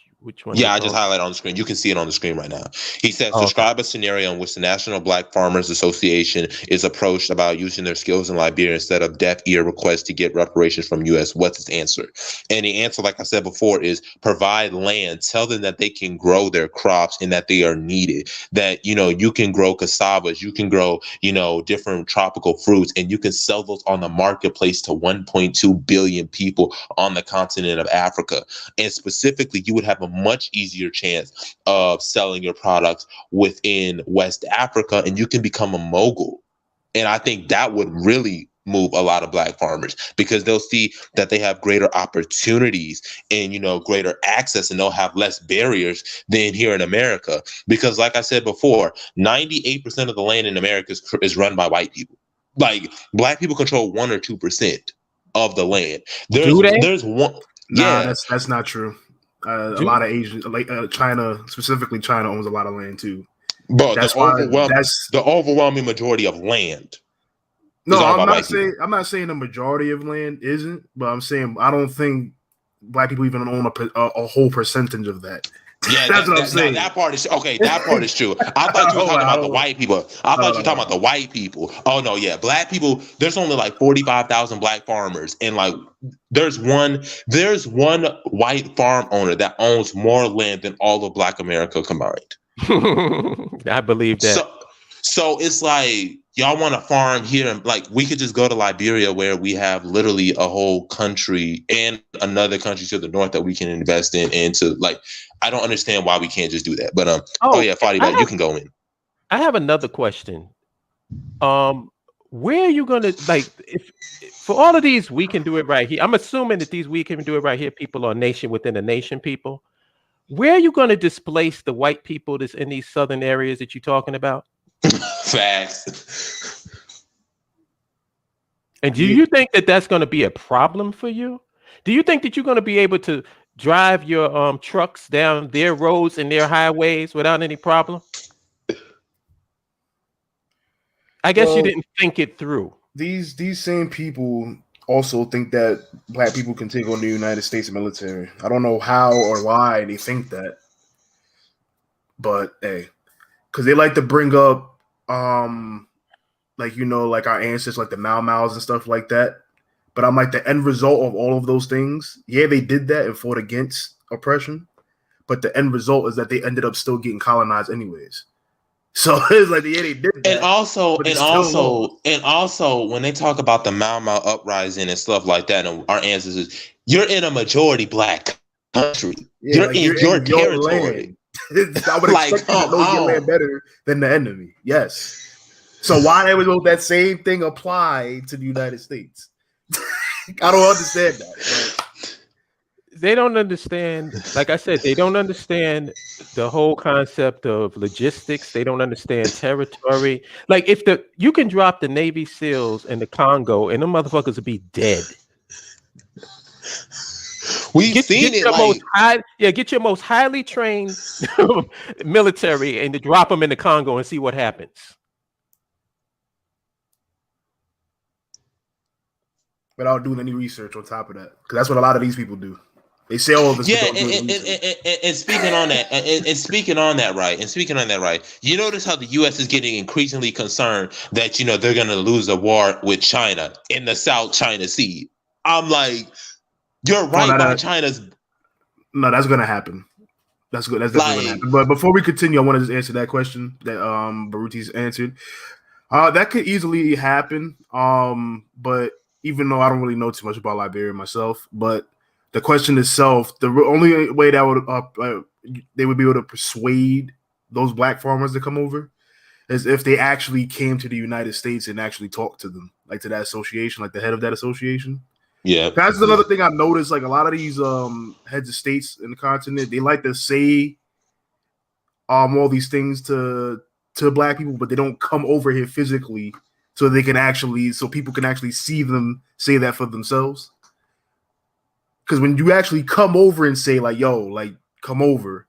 Speaker 3: one.
Speaker 1: Yeah, I just highlight on the screen. You can see it on the screen right now. He said, describe a scenario in which the National Black Farmers Association is approached about using their skills in Liberia instead of deaf ear requests to get reparations from U.S. What's his answer? And the answer, like I said before, is provide land. Tell them that they can grow their crops and that they are needed. That, you can grow cassavas, you can grow, different tropical fruits, and you can sell those on the marketplace to 1.2 billion people on the continent of Africa. And specifically, you would have a much easier chance of selling your products within West Africa, and you can become a mogul. And I think that would really move a lot of black farmers because they'll see that they have greater opportunities and, greater access, and they'll have less barriers than here in America. Because like I said before, 98% of the land in America is run by white people. Like, black people control 1 or 2% of the land. There's one.
Speaker 4: Nah, that's not true. A lot of Asian, like China, specifically China, owns a lot of land too.
Speaker 1: But the overwhelming majority of land.
Speaker 4: No, I'm not saying the majority of land isn't, but I'm saying I don't think black people even own a whole percentage of that.
Speaker 1: Yeah,
Speaker 4: That's what I'm saying.
Speaker 1: that part is okay. That part is true. I thought you were talking about the white people. I thought you were talking about the white people. Oh no, yeah, black people. There's only like 45,000 black farmers, and like there's one white farm owner that owns more land than all of Black America combined.
Speaker 3: I believe that.
Speaker 1: So it's like y'all want to farm here, and like we could just go to Liberia where we have literally a whole country and another country to the north that we can invest in. And to like, I don't understand why we can't just do that. But oh yeah, Fadi, you can go in.
Speaker 3: I have another question. Where are you gonna like if for all of these we can do it right here? I'm assuming that these we can do it right here. People are nation within a nation. People, where are you going to displace the white people that's in these southern areas that you're talking about?
Speaker 1: Facts.
Speaker 3: And do you think that that's going to be a problem for you? Do you think that you're going to be able to drive your trucks down their roads and their highways without any problem? I guess you didn't think it through.
Speaker 4: These same people also think that black people can take on the United States military. I don't know how or why they think that, but hey, because they like to bring up like, you know, like our ancestors, like the Mau Mau's and stuff like that. But I'm like, the end result of all of those things, yeah, they did that and fought against oppression, but the end result is that they ended up still getting colonized anyways. So it's like, yeah, they did that.
Speaker 1: And also, when they talk about the Mau Mau uprising and stuff like that, and our ancestors, you're in a majority black country.
Speaker 4: Yeah,
Speaker 1: you're in your territory.
Speaker 4: I would expect you to know your land better than the enemy. Yes. So why would that same thing apply to the United States? I don't understand that. But
Speaker 3: they don't understand. Like I said, they don't understand the whole concept of logistics. They don't understand territory. Like if you can drop the Navy SEALs in the Congo, and them motherfuckers will be dead.
Speaker 1: We've seen it.
Speaker 3: Get your most highly trained military and to drop them in the Congo and see what happens.
Speaker 4: Without doing any research on top of that, because that's what a lot of these people do. They say all of this.
Speaker 1: Yeah, and speaking on that, and speaking on that, right? You notice how the U.S. is getting increasingly concerned that they're going to lose a war with China in the South China Sea. I'm like, you're right by China's.
Speaker 4: No, that's going to happen. That's good. That's definitely going to happen. But before we continue, I want to just answer that question that Baruti's answered. That could easily happen. But even though I don't really know too much about Liberia myself, but the question itself, the only way that would they would be able to persuade those black farmers to come over is if they actually came to the United States and actually talked to them, like to that association, like the head of that association.
Speaker 1: Yeah,
Speaker 4: that's another thing I've noticed. Like a lot of these heads of states in the continent, they like to say all these things to black people, but they don't come over here physically so people can actually see them say that for themselves. Because when you actually come over and say like, yo, like come over,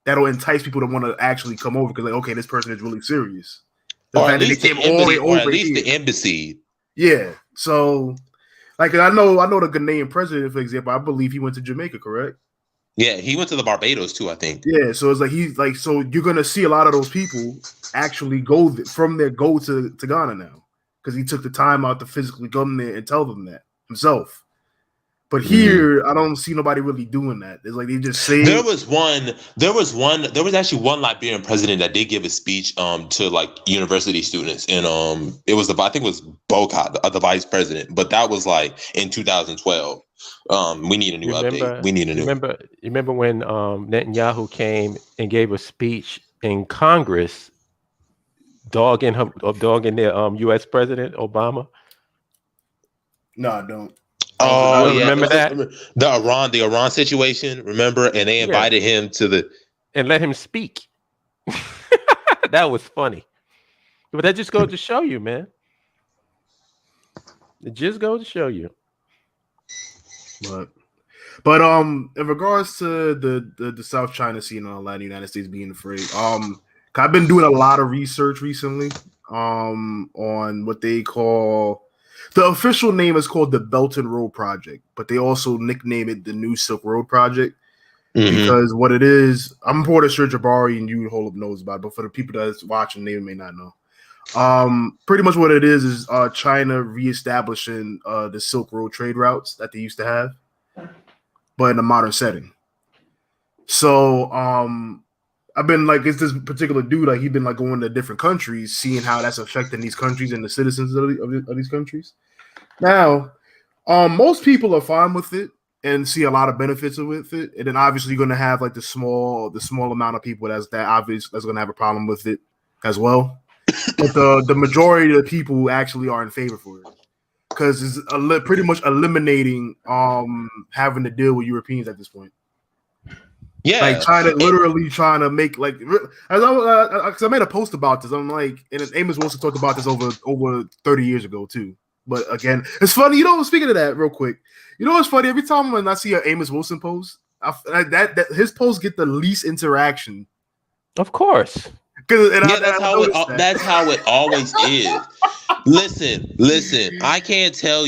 Speaker 4: that'll entice people to want to actually come over because like, okay, this person is really serious.
Speaker 1: Or at least the embassy.
Speaker 4: Yeah. So like I know the Ghanaian president, for example, I believe he went to Jamaica, correct?
Speaker 1: Yeah, he went to the Barbados too, I think.
Speaker 4: Yeah, so it's like so you're gonna see a lot of those people actually go to Ghana now because he took the time out to physically come there and tell them that himself. But here, I don't see nobody really doing that. It's like they just say
Speaker 1: there was actually one Liberian president that did give a speech to like university students, and I think it was Boca, the vice president, but that was like in 2012. We need a new update. We need a new.
Speaker 3: Remember when Netanyahu came and gave a speech in Congress, dogging their U.S. President Obama?
Speaker 4: No, I don't.
Speaker 1: Oh, yeah.
Speaker 3: Remember that?
Speaker 1: The Iran situation, remember? And they invited him to
Speaker 3: and let him speak. That was funny. But that just goes to show you, man. It just goes to show you.
Speaker 4: But in regards to the South China Sea and all that, the United States being afraid, I've been doing a lot of research recently on what they call. The official name is called the Belt and Road Project, but they also nickname it the New Silk Road Project. Because what it is, I'm pretty sure Jabari and you Holub knows about it, but for the people that's watching, they may not know. Pretty much what it is China reestablishing the Silk Road trade routes that they used to have, but in a modern setting. So I've been like, it's this particular dude, like he's been like going to different countries, seeing how that's affecting these countries and the citizens of these countries. Now, most people are fine with it and see a lot of benefits with it, and then obviously you're going to have like the small amount of people that's going to have a problem with it as well. But the majority of the people who actually are in favor for it, because it's pretty much eliminating having to deal with Europeans at this point.
Speaker 1: Yeah,
Speaker 4: like literally trying to make like, as I made a post about this. I'm like, and Amos Wilson talked about this over 30 years ago too. But again, it's funny. Speaking of that, real quick, what's funny? Every time when I see an Amos Wilson post, that his posts get the least interaction.
Speaker 3: Of course.
Speaker 1: That's how it always is. Listen. I can't tell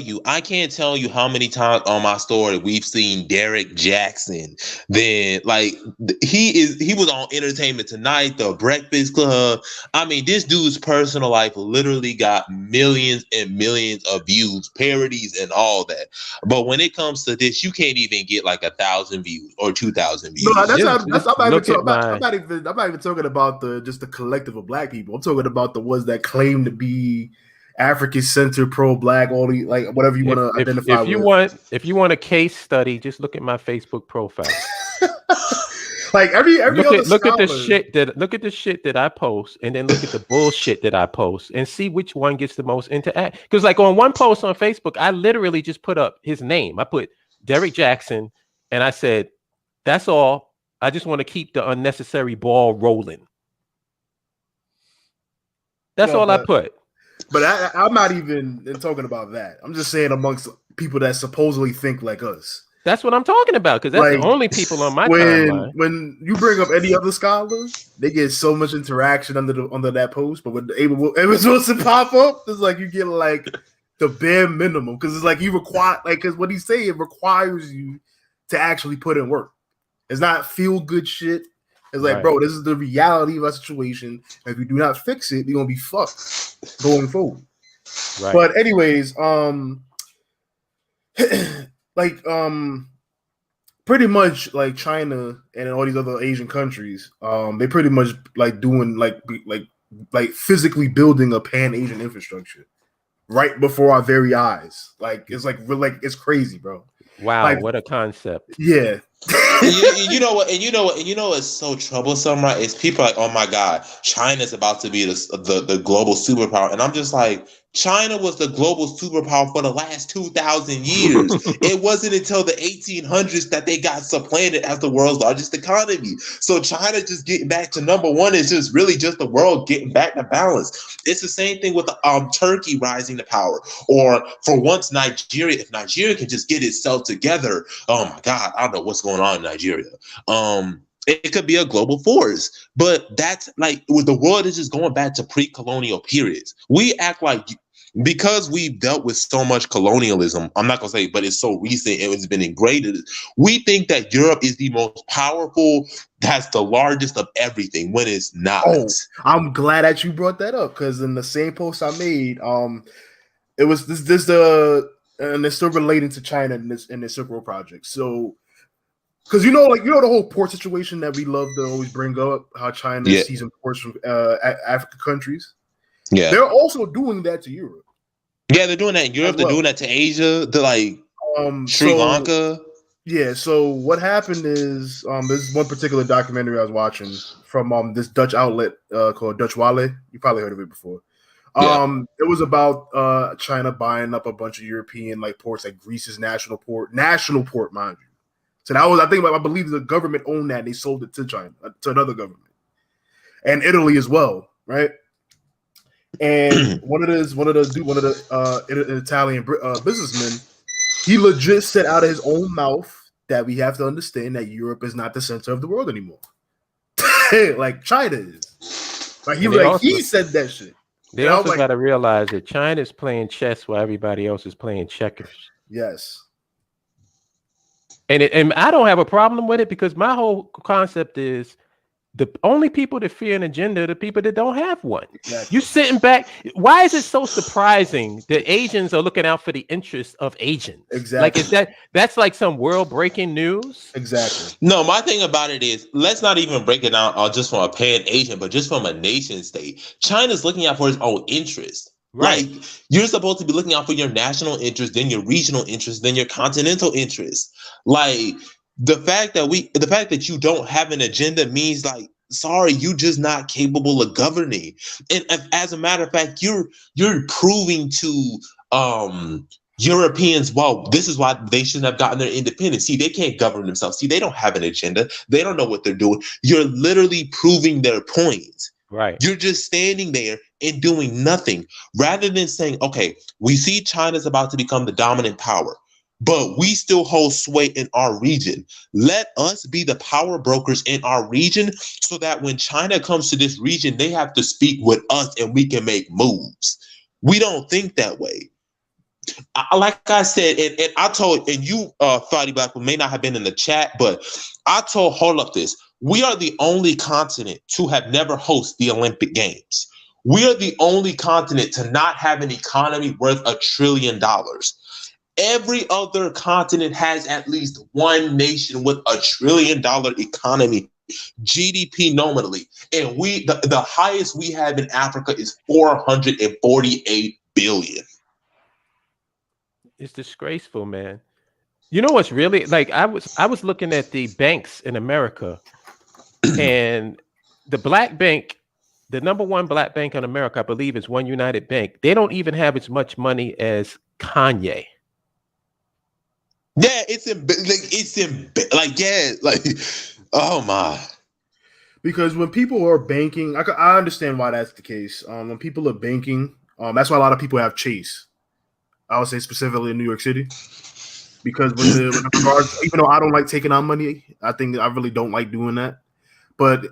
Speaker 1: you how many times on my story we've seen Derek Jackson. Then he was on Entertainment Tonight, The Breakfast Club. I mean, this dude's personal life literally got millions and millions of views, parodies, and all that. But when it comes to this, you can't even get like 1,000 views or 2,000 views.
Speaker 4: No, I'm not even talking about just the collective of black people. I'm talking about the ones that claim to be African center, pro-black, all the like whatever you want to identify.
Speaker 3: If you want a case study, just look at my Facebook profile.
Speaker 4: Like every
Speaker 3: look at the shit that I post, and then look at the bullshit that I post, and see which one gets the most interact. Because like on one post on Facebook, I literally just put up his name. I put Derek Jackson, and I said, "That's all. I just want to keep the unnecessary ball rolling." That's all I put.
Speaker 4: But I'm not even talking about that. I'm just saying amongst people that supposedly think like us.
Speaker 3: That's what I'm talking about, because that's the only people on my timeline.
Speaker 4: When you bring up any other scholars, they get so much interaction under that post. But when Amos Wilson pop up, it's like you get like the bare minimum, because it's like you require, like, because what he's saying requires you to actually put in work. It's not feel good shit. It's like, bro, this is the reality of our situation. If we do not fix it, we're gonna be fucked going forward. Right. But anyways, pretty much like China and all these other Asian countries, they pretty much like doing like physically building a pan-Asian infrastructure right before our very eyes. Like it's crazy, bro.
Speaker 3: Wow,
Speaker 4: like,
Speaker 3: what a concept.
Speaker 4: Yeah.
Speaker 1: you know what's so troublesome, right? It's people like, oh my God, China's about to be the global superpower. And I'm just like, China was the global superpower for the last 2,000 years. It wasn't until the 1800s that they got supplanted as the world's largest economy. So China just getting back to number one is just really just the world getting back to balance. It's the same thing with Turkey rising to power, or for once Nigeria. If Nigeria can just get itself together, oh my God, I don't know what's going on in Nigeria. It could be a global force, but that's like the world is just going back to pre-colonial periods. We act like, because we've dealt with so much colonialism, I'm not gonna say, but it's so recent and it's been ingrained. We think that Europe is the most powerful, that's the largest of everything, when it's not.
Speaker 4: Oh, I'm glad that you brought that up, because in the same post I made, it was and it's still relating to China in this Silk Road project. So, because the whole port situation that we love to always bring up, how China sees imports from African countries. Yeah, they're also doing that to Europe.
Speaker 1: Yeah, they're doing that in Europe. They're doing that to Asia. They're like Sri Lanka.
Speaker 4: Yeah. So what happened is there's one particular documentary I was watching from this Dutch outlet called Dutch Wale. You probably heard of it before. It was about China buying up a bunch of European like ports, like Greece's national port, mind you. So that was, I believe the government owned that and they sold it to China, to another government, and Italy as well, right? And one of the Italian businessmen, he legit said out of his own mouth that we have to understand that Europe is not the center of the world anymore, like China is. Like he said that shit.
Speaker 3: They also got to realize that China's playing chess while everybody else is playing checkers.
Speaker 4: Yes.
Speaker 3: And I don't have a problem with it because my whole concept is the only people that fear an agenda are the people that don't have one.
Speaker 4: Exactly.
Speaker 3: You sitting back. Why is it so surprising that Asians are looking out for the interests of Asians?
Speaker 4: Exactly.
Speaker 3: Like, that's like some world breaking news?
Speaker 4: Exactly.
Speaker 1: No, my thing about it is, let's not even break it down just from a pan-Asian, but just from a nation state. China's looking out for its own interest.
Speaker 3: Right.
Speaker 1: Like, you're supposed to be looking out for your national interest, then your regional interest, then your continental interest. Like, the fact that you don't have an agenda means, like, sorry, you just not capable of governing. And as a matter of fact, you're proving to Europeans, well, this is why they shouldn't have gotten their independence. See, they can't govern themselves. See, they don't have an agenda. They don't know what they're doing. You're literally proving their point.
Speaker 3: Right.
Speaker 1: You're just standing there and doing nothing rather than saying, okay, we see China's about to become the dominant power, but we still hold sway in our region. Let us be the power brokers in our region so that when China comes to this region, they have to speak with us and we can make moves. We don't think that way. Like I said, and I told, and you, Fadi Black, may not have been in the chat, but I told hold up this. We are the only continent to have never hosted the Olympic Games. We are the only continent to not have an economy worth $1 trillion. Every other continent has at least one nation with $1 trillion economy, GDP nominally. And the highest we have in Africa is 448 billion.
Speaker 3: It's disgraceful, man. You know what's really like? I was looking at the banks in America, and the black bank, the number one black bank in America, I believe, is One United Bank. They don't even have as much money as Kanye.
Speaker 1: Yeah, oh my.
Speaker 4: Because when people are banking, I understand why that's the case. When people are banking, that's why a lot of people have Chase. I would say specifically in New York City, because with the cards, even though I don't like taking out money, I think I really don't like doing that. But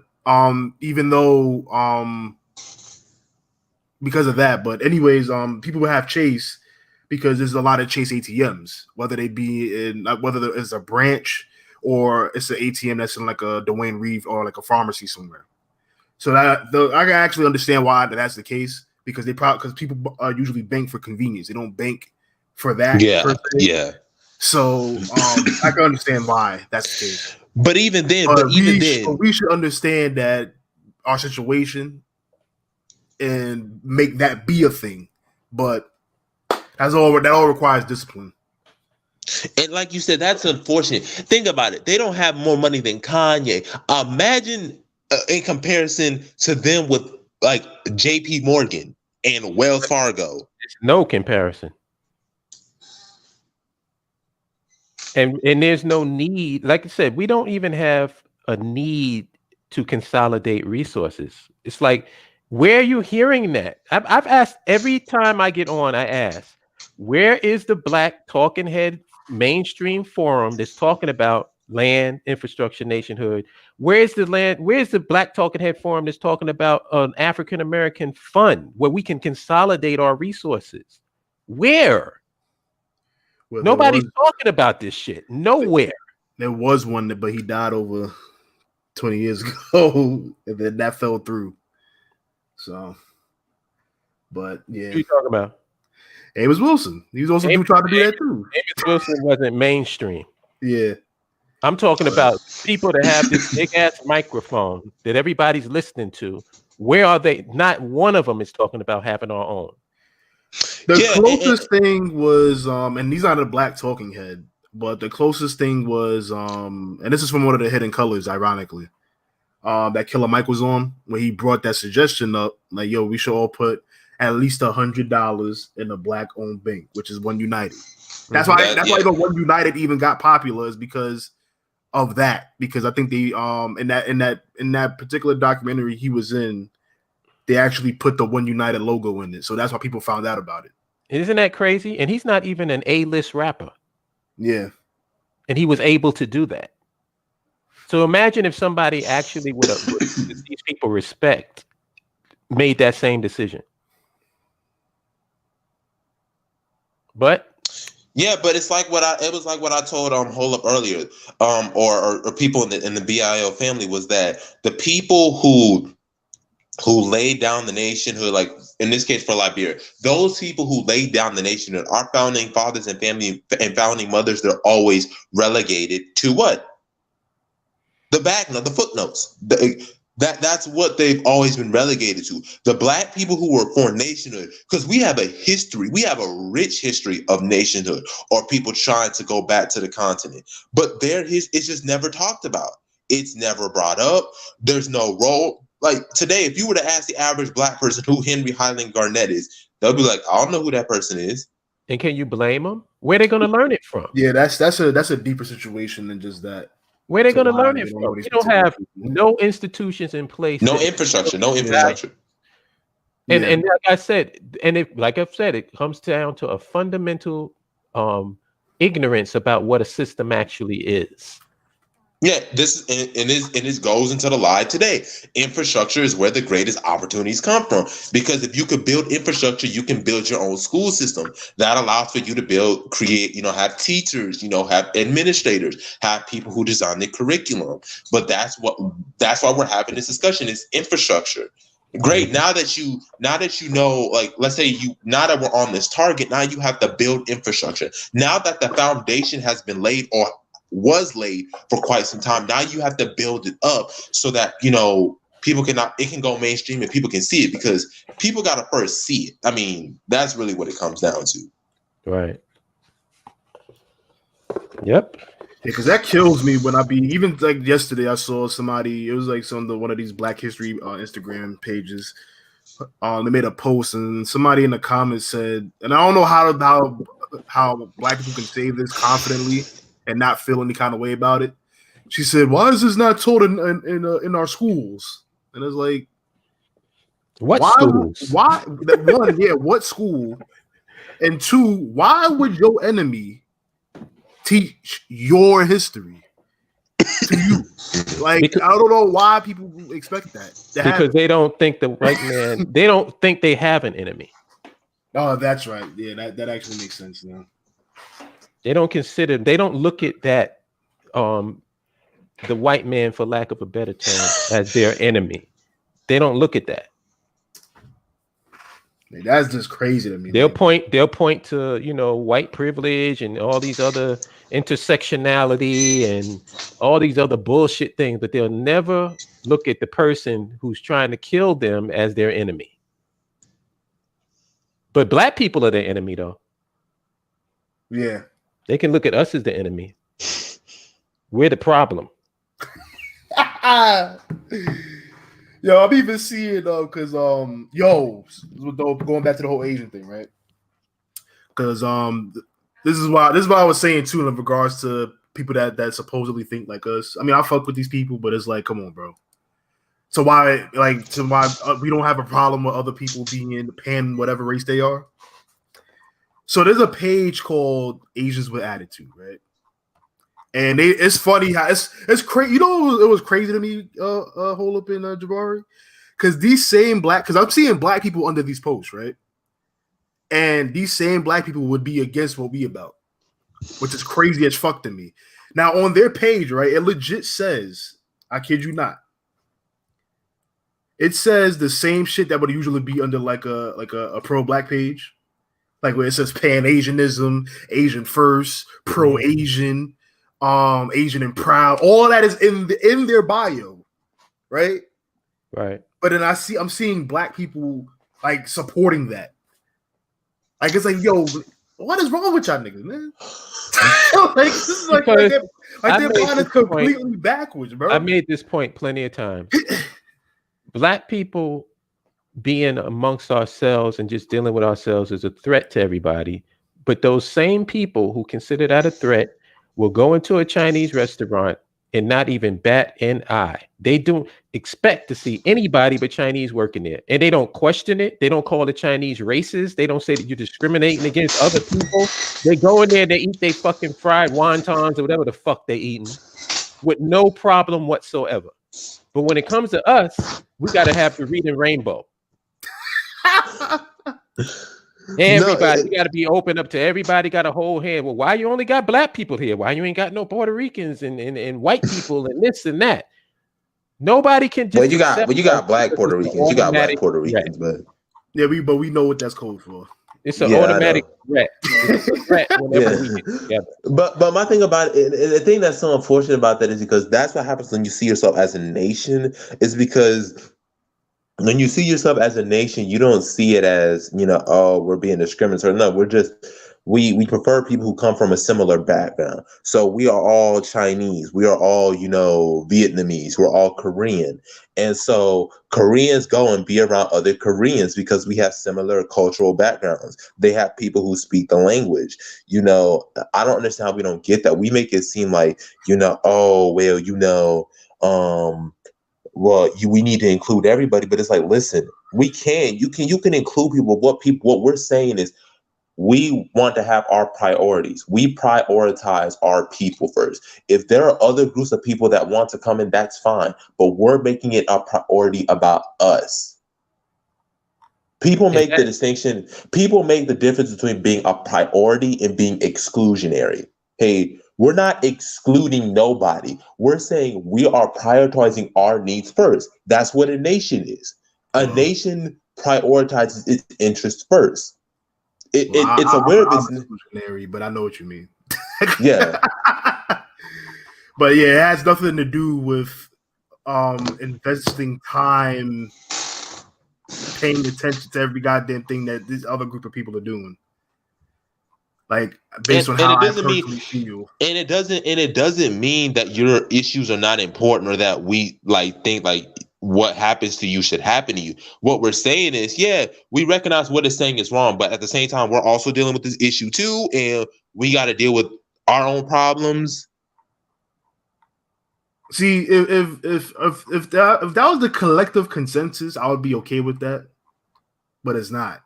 Speaker 4: even though because of that, but anyways, people have Chase because there's a lot of Chase ATMs, whether they be in whether it's a branch or it's an ATM that's in like a Dwayne Reed or like a pharmacy somewhere. So I can actually understand why that's the case. Because people usually bank for convenience. They don't bank for that.
Speaker 1: Yeah,
Speaker 4: per se.
Speaker 1: yeah.
Speaker 4: So I can understand why that's the case.
Speaker 1: But even then,
Speaker 4: we should understand that our situation and make that be a thing. But that all requires discipline.
Speaker 1: And like you said, that's unfortunate. Think about it. They don't have more money than Kanye. Imagine in comparison to them with like JP Morgan and Wells Fargo.
Speaker 3: There's no comparison. And there's no need. Like I said, we don't even have a need to consolidate resources. It's like, where are you hearing that? I've asked every time I get on, I ask, where is the black talking head mainstream forum that's talking about land, infrastructure, nationhood? Where's the black talking head forum that's talking about an African American fund where we can consolidate our resources? Where? Well, nobody's talking about this shit. Nowhere.
Speaker 4: There was one, but he died over 20 years ago, and then that fell through. So, but yeah.
Speaker 3: What are you talking about?
Speaker 4: Amos Wilson. He was also trying to do that too.
Speaker 3: Amos Wilson wasn't mainstream.
Speaker 4: Yeah.
Speaker 3: I'm talking about people that have this big ass microphone that everybody's listening to. Where are they? Not one of them is talking about having our own.
Speaker 4: The closest thing was, and he's not a black talking head, but the closest thing was, and this is from one of the Hidden Colors, ironically, that Killer Mike was on, where he brought that suggestion up, like, yo, we should all put at least $100 in a black-owned bank, which is One United. That's why the One United even got popular, is because of that. Because I think they in that particular documentary he was in, they actually put the One United logo in it. So that's why people found out about it.
Speaker 3: Isn't that crazy? And he's not even an A-list rapper.
Speaker 4: Yeah.
Speaker 3: And he was able to do that. So imagine if somebody actually would these people respect made that same decision. But
Speaker 1: Yeah, but it's like it was like what I told Hold Up earlier, or people in the BIL family, was that the people who laid down the nationhood, like in this case for Liberia, those people who laid down the nationhood, our founding fathers and family and founding mothers, they're always relegated to what? The back note, the footnotes. That's what they've always been relegated to. The black people who were for nationhood, because we have a history, we have a rich history of nationhood, or people trying to go back to the continent. But it's just never talked about. It's never brought up. There's no role. Like today, if you were to ask the average black person who Henry Highland Garnett is, they'll be like, I don't know who that person is.
Speaker 3: And can you blame them? Where are they going to learn it from?
Speaker 4: Yeah, that's a deeper situation than just that.
Speaker 3: Where are they going to learn it from? We don't have no institutions in place.
Speaker 1: No infrastructure.
Speaker 3: And like I said, it comes down to a fundamental ignorance about what a system actually is.
Speaker 1: Yeah, this goes into the lie today. Infrastructure is where the greatest opportunities come from, because if you could build infrastructure, you can build your own school system. That allows for you to create, have teachers, have administrators, have people who design the curriculum. But that's why we're having this discussion is infrastructure. Great. Now that you know, like, let's say now that we're on this target, now you have to build infrastructure. Now that the foundation has been laid or was laid for quite some time, now you have to build it up so that people it can go mainstream and people can see it, because people got to first see it. I mean, that's really what it comes down to.
Speaker 3: Right. Yep.
Speaker 4: Because that kills me when even like yesterday I saw somebody, it was like one of these Black History Instagram pages. They made a post and somebody in the comments said, and I don't know how Black people can say this confidently and not feel any kind of way about it. She said, "Why is this not taught in our schools?" And it's like,
Speaker 3: what schools?
Speaker 4: Why? One, yeah, what school? And two, why would your enemy teach your history to you? Like, I don't know why people expect that.
Speaker 3: Because they don't think the white man. They don't think they have an enemy.
Speaker 4: Oh, that's right. Yeah, that actually makes sense now.
Speaker 3: They don't look at that, the white man, for lack of a better term, as their enemy. They don't look at that.
Speaker 4: Man, that's just crazy to me.
Speaker 3: They'll point to, white privilege and all these other intersectionality and all these other bullshit things, but they'll never look at the person who's trying to kill them as their enemy. But Black people are their enemy, though.
Speaker 4: Yeah.
Speaker 3: They can look at us as the enemy. We're the problem.
Speaker 4: Yo, I'm even seeing because going back to the whole Asian thing, right? Because this is why I was saying too in regards to people that supposedly think like us. I mean, I fuck with these people, but it's like, come on, bro. So why we don't have a problem with other people being pan whatever race they are? So there's a page called Asians with Attitude, right? And it's funny how it's crazy. It was crazy to me, Hold Up in Jabari, because because I'm seeing Black people under these posts, right? And these same Black people would be against what we about, which is crazy as fuck to me. Now on their page, right, it legit says, I kid you not, it says the same shit that would usually be under like a pro-Black page. Like where it says Pan-Asianism, Asian first, pro-Asian, Asian and proud. All that is in their bio, right?
Speaker 3: Right.
Speaker 4: But then I'm seeing Black people like supporting that. Like it's like, yo, what is wrong with y'all niggas, man? Like this is like they're kind of completely backwards, bro.
Speaker 3: I made this point plenty of times. Black people being amongst ourselves and just dealing with ourselves is a threat to everybody. But those same people who consider that a threat will go into a Chinese restaurant and not even bat an eye. They don't expect to see anybody but Chinese working there. And they don't question it. They don't call the Chinese racist. They don't say that you're discriminating against other people. They go in there and they eat their fucking fried wontons or whatever the fuck they eating with no problem whatsoever. But when it comes to us, we got to have the reading rainbow. Everybody, you got to be open up to everybody. Got to hold hand. Well, why you only got black people here? Why you ain't got no Puerto Ricans and white people and this and that? Nobody can just.
Speaker 5: You got black Puerto Ricans. You got black Puerto Ricans, but
Speaker 4: but we know what that's code for.
Speaker 3: It's an automatic threat. It's a threat whenever we get together.
Speaker 5: But my thing about it, the thing that's so unfortunate about that is because that's what happens when you see yourself as a nation. Is because when you see yourself as a nation, you don't see it as, oh, we're being discriminatory. No, we're just we prefer people who come from a similar background. So we are all Chinese. We are all, Vietnamese. We're all Korean. And so Koreans go and be around other Koreans because we have similar cultural backgrounds. They have people who speak the language. I don't understand how we don't get that. We make it seem like, oh, well, we need to include everybody, but it's like, listen, you can include people. What we're saying is we want to have our priorities. We prioritize our people first. If there are other groups of people that want to come in, that's fine, but we're making it a priority about us. People make the distinction. People make the difference between being a priority and being exclusionary. Hey, we're not excluding nobody. We're saying we are prioritizing our needs first. That's what a nation is. A nation prioritizes its interests first. It's a weird
Speaker 4: exclusionary, but I know what you mean.
Speaker 5: Yeah.
Speaker 4: But yeah, it has nothing to do with investing time, paying attention to every goddamn thing that this other group of people are doing. Like based on how I personally feel.
Speaker 1: And it doesn't mean that your issues are not important or that we think what happens to you should happen to you. What we're saying is, yeah, we recognize what it's saying is wrong, but at the same time, we're also dealing with this issue too, and we got to deal with our own problems.
Speaker 4: See, if that was the collective consensus, I would be okay with that, but it's not.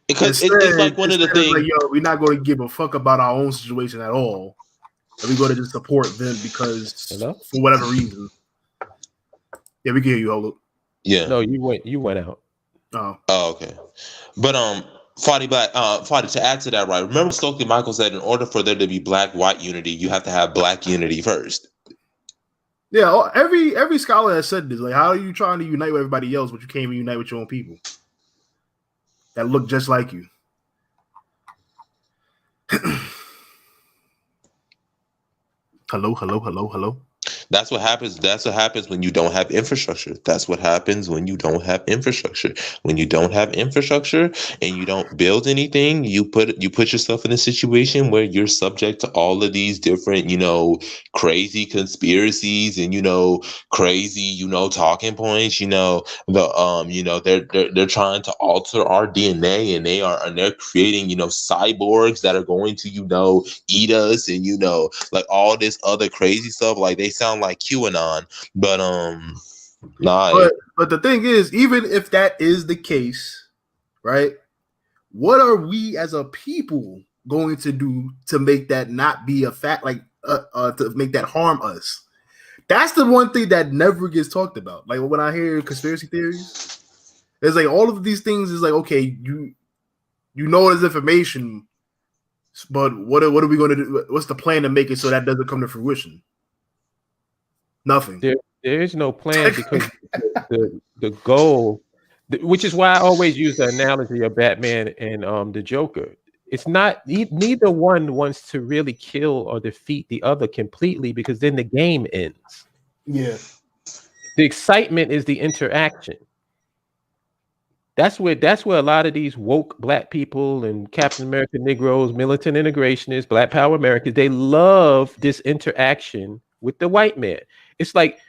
Speaker 1: Because it's like one of the things.
Speaker 4: Like, yo, we're not going to give a fuck about our own situation at all, and we're going to just support them because for whatever reason. Yeah, we can hear you, hold up.
Speaker 3: Yeah. No, you went out.
Speaker 4: Oh,
Speaker 1: okay. But Fadi, to add to that, right? Remember Stokely Michael said in order for there to be black-white unity, you have to have black unity first.
Speaker 4: Yeah, every scholar has said this. Like, how are you trying to unite with everybody else, but you can't even unite with your own people that look just like you? Hello.
Speaker 1: That's what happens. That's what happens when you don't have infrastructure. That's what happens when you don't have infrastructure. When you don't have infrastructure and you don't build anything, you put yourself in a situation where you're subject to all of these different, crazy conspiracies and crazy, talking points. They're trying to alter our DNA and they're creating, cyborgs that are going to, eat us and like all this other crazy stuff. Like they sound like QAnon, but
Speaker 4: But the thing is, even if that is the case, right? What are we as a people going to do to make that not be a fact? Like to make that harm us? That's the one thing that never gets talked about. Like when I hear conspiracy theories, it's like all of these things is like, okay, you know this information, but what are we going to do? What's the plan to make it so that doesn't come to fruition? Nothing.
Speaker 3: There is no plan because the goal, which is why I always use the analogy of Batman and the Joker. It's not neither one wants to really kill or defeat the other completely because then the game ends.
Speaker 4: Yeah.
Speaker 3: The excitement is the interaction. That's where a lot of these woke black people and Captain America Negroes, militant integrationists, Black Power Americans, they love this interaction with the white man. It's like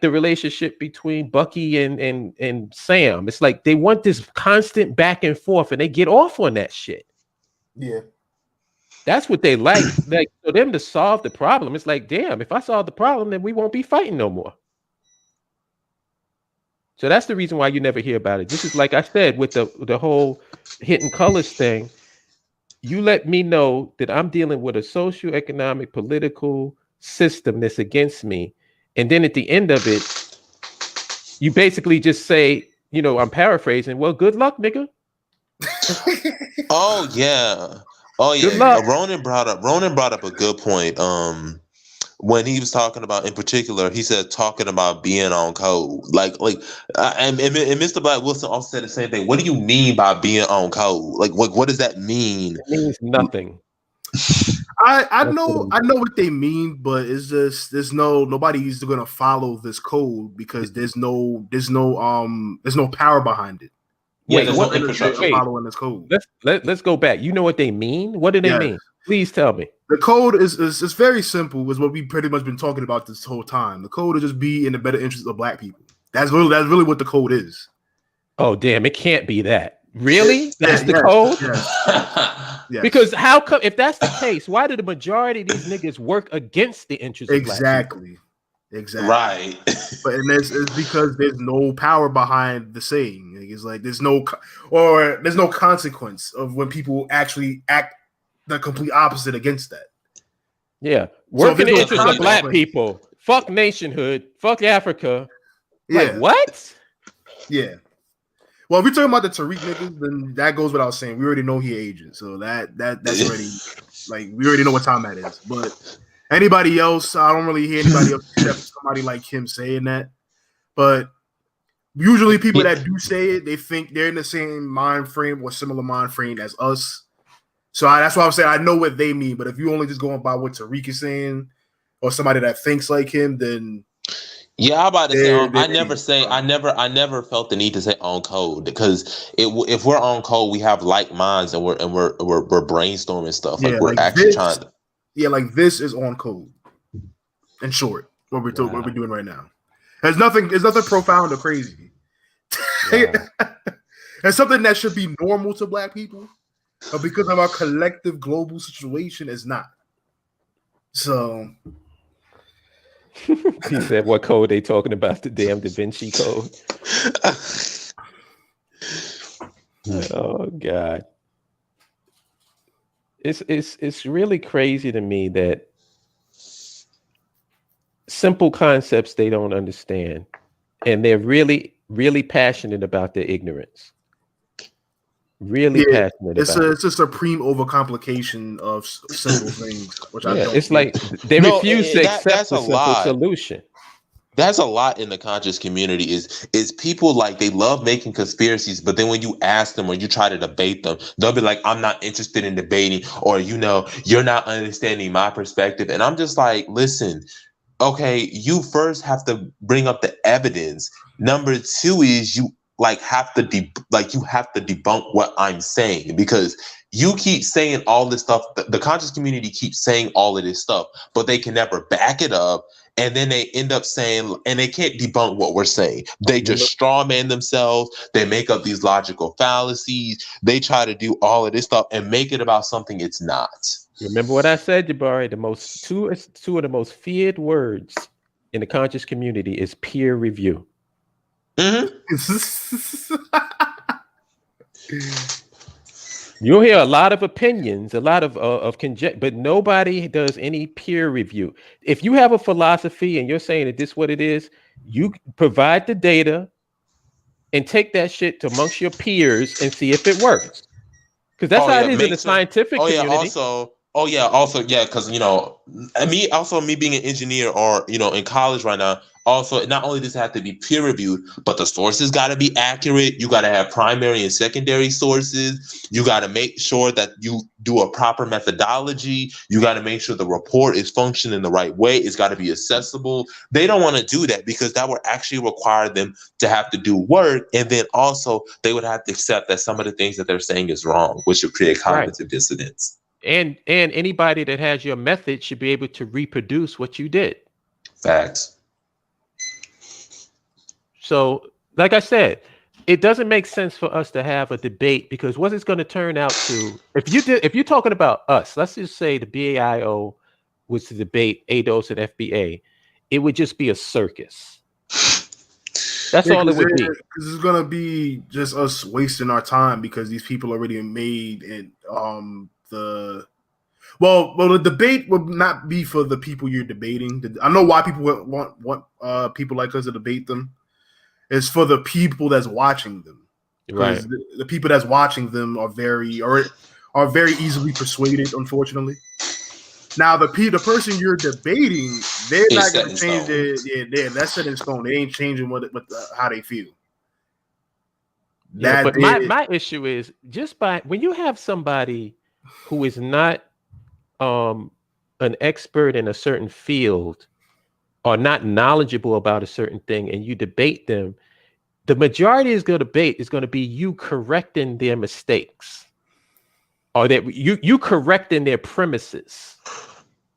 Speaker 3: the relationship between Bucky and Sam. It's like they want this constant back and forth, and they get off on that shit.
Speaker 4: Yeah,
Speaker 3: that's what they like. Like for them to solve the problem, it's like, damn, if I solve the problem, then we won't be fighting no more. So that's the reason why you never hear about it. This is like I said with the whole Hidden Colors thing. You let me know that I'm dealing with a socioeconomic, political system that's against me. And then at the end of it, you basically just say, I'm paraphrasing, well, good luck, nigga.
Speaker 1: Oh yeah. Oh
Speaker 3: Good
Speaker 1: yeah.
Speaker 3: luck.
Speaker 1: Ronan brought up a good point. When he was talking about, in particular, he said talking about being on code, and Mr. Black Wilson also said the same thing. What do you mean by being on code? Like, what does that mean?
Speaker 3: It means nothing.
Speaker 4: I know what they mean, but it's just nobody's gonna follow this code because there's no power behind it.
Speaker 1: Yeah,
Speaker 3: Wait,
Speaker 1: there's
Speaker 3: what?
Speaker 1: no infrastructure.
Speaker 4: Following this code.
Speaker 3: Let's go back. You know what they mean? What do they mean? Please tell me.
Speaker 4: The code is very simple. Is what we've pretty much been talking about this whole time. The code is just be in the better interest of Black people. That's really what the code is.
Speaker 3: Oh damn! It can't be that. Really? That's the code?
Speaker 4: Yes.
Speaker 3: Because how come, if that's the case, why do the majority of these niggas work against the interests of Black people?
Speaker 4: Exactly.
Speaker 1: Right.
Speaker 4: But it's because there's no power behind the saying. It's like there's no consequence of when people actually act the complete opposite against that.
Speaker 3: Yeah. Work in the interest of Black people. Fuck nationhood. Fuck Africa.
Speaker 4: Yeah.
Speaker 3: Like what?
Speaker 4: Yeah. Well, if we're talking about the Tariq niggas, then that goes without saying. We already know he agent, so that's already we already know what time that is. But anybody else, I don't really hear anybody else except somebody like him saying that. But usually people that do say it, they think they're in the same mind frame or similar mind frame as us. So that's why I'm saying I know what they mean. But if you only just going by what Tariq is saying or somebody that thinks like him, then
Speaker 1: yeah, I'm about to say I never felt the need to say on code because if we're on code, we have like minds and we're brainstorming stuff.
Speaker 4: Yeah,
Speaker 1: like we're actually trying to.
Speaker 4: Yeah, like this is on code. In short, what we're doing right now. It's nothing profound or crazy. Wow. It's something that should be normal to Black people, but because of our collective global situation, it's not. So
Speaker 3: he said, "What code they talking about? The damn Da Vinci Code." Oh God, it's really crazy to me that simple concepts they don't understand, and they're really passionate about their ignorance. Really passionate.
Speaker 4: It's a supreme overcomplication of simple things, which I don't.
Speaker 3: It's like they refuse to accept the simple solution.
Speaker 1: That's a lot in the conscious community. Is people like they love making conspiracies, but then when you ask them or you try to debate them, they'll be like, "I'm not interested in debating," or you're not understanding my perspective. And I'm just like, listen, okay, you first have to bring up the evidence. Number two is you have to debunk what I'm saying, because you keep saying all this stuff. The conscious community keeps saying all of this stuff, but they can never back it up. And then they end up saying, and they can't debunk what we're saying. They just straw man themselves. They make up these logical fallacies. They try to do all of this stuff and make it about something it's not.
Speaker 3: Remember what I said, Jabari? Two of the most feared words in the conscious community is peer review.
Speaker 1: Mm-hmm.
Speaker 3: You'll hear a lot of opinions, a lot of conjecture, but nobody does any peer review. If you have a philosophy and you're saying that this is what it is, you provide the data and take that shit to amongst your peers and see if it works. Because that's how it is in the scientific community.
Speaker 1: Because me being an engineer or in college right now, also not only does it have to be peer reviewed, but the sources got to be accurate. You got to have primary and secondary sources. You got to make sure that you do a proper methodology. You got to make sure the report is functioning the right way. It's got to be accessible. They don't want to do that because that would actually require them to have to do work, and then also they would have to accept that some of the things that they're saying is wrong, which would create cognitive dissonance.
Speaker 3: And anybody that has your method should be able to reproduce what you did.
Speaker 1: Facts.
Speaker 3: So, like I said, it doesn't make sense for us to have a debate, because what it's going to turn out to, if you're talking about us, let's just say the BAIO was to debate ADOS and FBA, it would just be a circus. That's all it would be.
Speaker 4: Because it's going to be just us wasting our time, because these people already made it. The debate would not be for the people you're debating. I know why people want people like us to debate them. It's for the people that's watching them. because the people that's watching them are very easily persuaded, unfortunately. Now the person you're debating, they're not going to change that's set in stone. They ain't changing how they feel.
Speaker 3: Yeah, but my issue is just when you have somebody who is not an expert in a certain field or not knowledgeable about a certain thing, and you debate them, the majority is going to be you correcting their mistakes, or that you correcting their premises.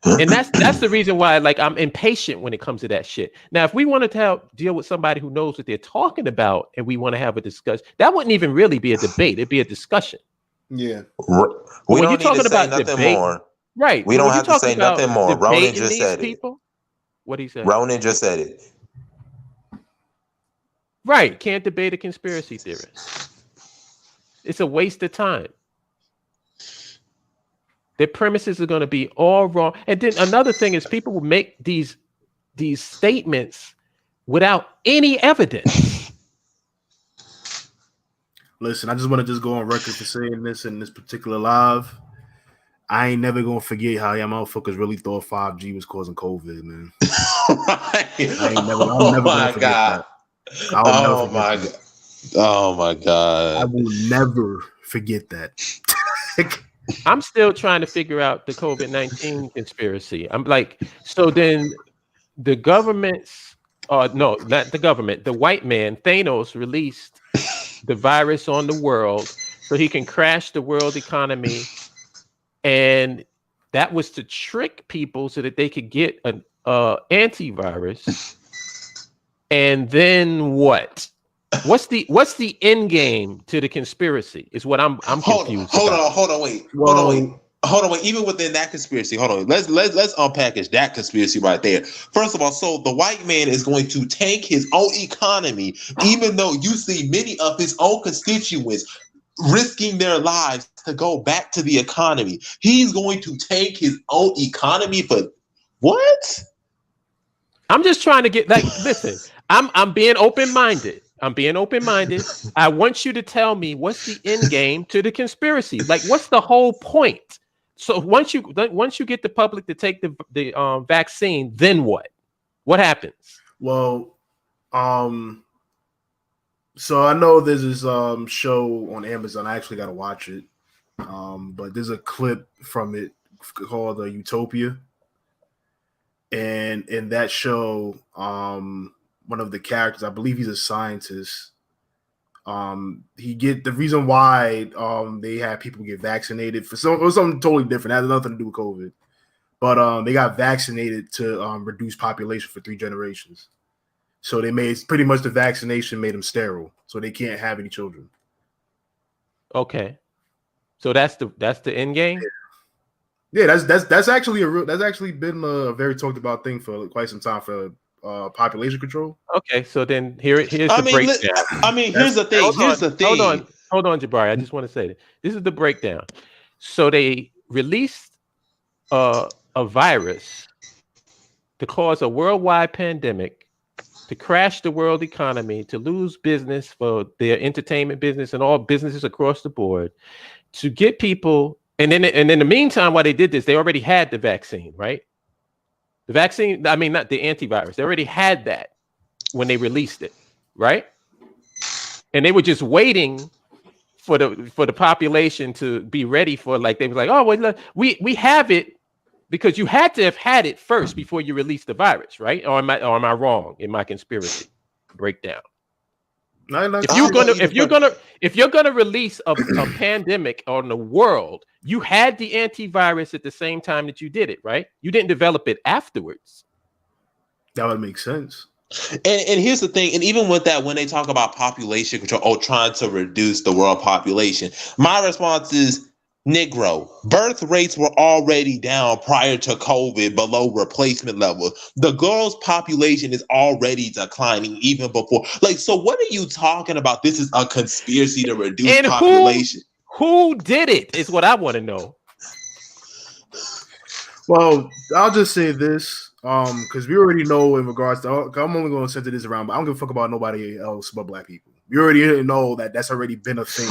Speaker 3: And that's the reason why, like, I'm impatient when it comes to that shit. Now, if we wanted to deal with somebody who knows what they're talking about, and we want to have a discussion, that wouldn't even really be a debate. It'd be a discussion.
Speaker 4: Yeah.
Speaker 5: We don't need to say nothing more.
Speaker 3: Right.
Speaker 5: We don't have to say nothing more. Ronan just said it.
Speaker 3: What he said?
Speaker 5: Ronan just said it.
Speaker 3: Right. Can't debate a conspiracy theorist. It's a waste of time. Their premises are going to be all wrong. And then another thing is people will make these statements without any evidence.
Speaker 4: Listen, I just want to go on record for saying this in this particular live. I ain't never gonna forget how y'all motherfuckers really thought 5G was causing COVID, man.
Speaker 1: Oh my god!
Speaker 4: I will never forget that.
Speaker 3: I'm still trying to figure out the COVID-19 conspiracy. I'm like, so then the government's, no, not the government, the white man, Thanos, released the virus on the world so he can crash the world economy. And that was to trick people so that they could get an antivirus. And then what? What's the end game to the conspiracy? Is what I'm confused.
Speaker 1: Hold on, wait. Even within that conspiracy, hold on. Let's unpackage that conspiracy right there. First of all, so the white man is going to tank his own economy, even though you see many of his own constituents risking their lives to go back to the economy. He's going to tank his own economy for what?
Speaker 3: I'm just trying to get, like, listen, I'm being open-minded. I want you to tell me what's the end game to the conspiracy. Like, what's the whole point? So once you get the public to take the vaccine, then what? What happens?
Speaker 4: Well, so I know there's this show on Amazon. I actually got to watch it. But there's a clip from it called Utopia. And in that show, one of the characters, I believe he's a scientist. The reason why they had people get vaccinated for something totally different. That has nothing to do with COVID. But they got vaccinated to reduce population for 3 generations. So they made pretty much the vaccination made them sterile, so they can't have any children.
Speaker 3: Okay, so that's the end game.
Speaker 4: Yeah, that's actually been a very talked about thing for quite some time for population control.
Speaker 3: Okay, so then here's the breakdown.
Speaker 1: Here's the thing.
Speaker 3: Hold on, Jabari. I just want to say this is the breakdown. So they released a virus to cause a worldwide pandemic, to crash the world economy, to lose business for their entertainment business and all businesses across the board, to get people. And then in the meantime, while they did this, they already had the vaccine, right? The vaccine, I mean, not the antivirus. They already had that when they released it, right? And they were just waiting for the population to be ready for, like, they were like, oh, well, we have it, because you had to have had it first before you released the virus, right? Or am I wrong in my conspiracy breakdown? If you're gonna release a pandemic on the world, you had the antivirus at the same time that you did it, right? You didn't develop it afterwards.
Speaker 4: That would make sense.
Speaker 1: And here's the thing, and even with that, when they talk about population control or trying to reduce the world population, my response is, Negro, birth rates were already down prior to COVID below replacement level. The girls' population is already declining even before. Like, so what are you talking about? This is a conspiracy to reduce population.
Speaker 3: Who did it is what I want to know.
Speaker 4: Well, I'll just say this, because we already know in regards to, I'm only going to center this around, but I don't give a fuck about nobody else but black people. You already know that that's already been a thing.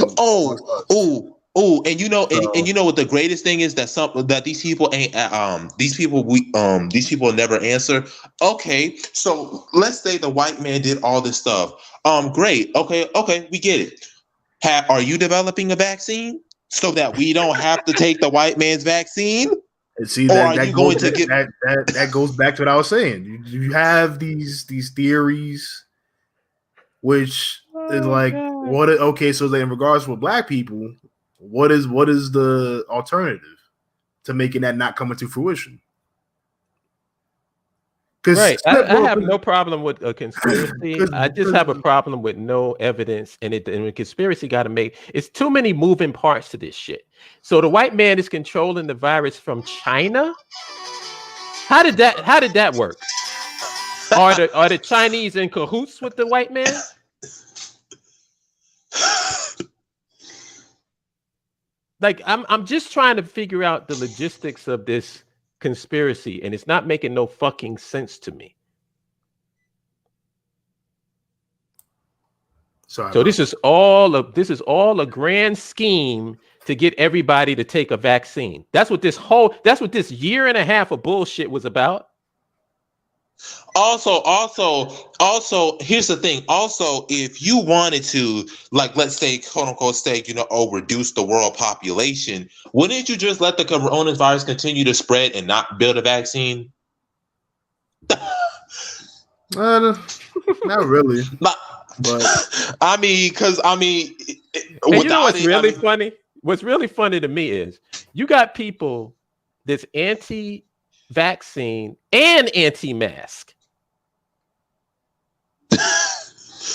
Speaker 1: And you know, and you know what the greatest thing is that these people ain't these people never answer. Okay, so let's say the white man did all this stuff. Great. Okay, we get it. Are you developing a vaccine so that we don't have to take the white man's vaccine?
Speaker 4: And see, that goes back to what I was saying. You have these theories, which is like what? Okay, so in regards to Black people, what is the alternative to making that not come into fruition?
Speaker 3: Right, I have no problem with a conspiracy. I just have a problem with no evidence, and a conspiracy got to make. It's too many moving parts to this shit. So the white man is controlling the virus from China. How did that work? Are the Chinese in cahoots with the white man? Like I'm just trying to figure out the logistics of this conspiracy, and it's not making no fucking sense to me. So this is all a grand scheme to get everybody to take a vaccine. That's what this year and a half of bullshit was about.
Speaker 1: Also, here's the thing. Also, if you wanted to, like, let's say, quote unquote, reduce the world population, wouldn't you just let the coronavirus continue to spread and not build a vaccine?
Speaker 4: Not really. But
Speaker 1: I mean,
Speaker 3: you know what's really funny? What's really funny to me is you got people that's anti-vaccine and anti-mask.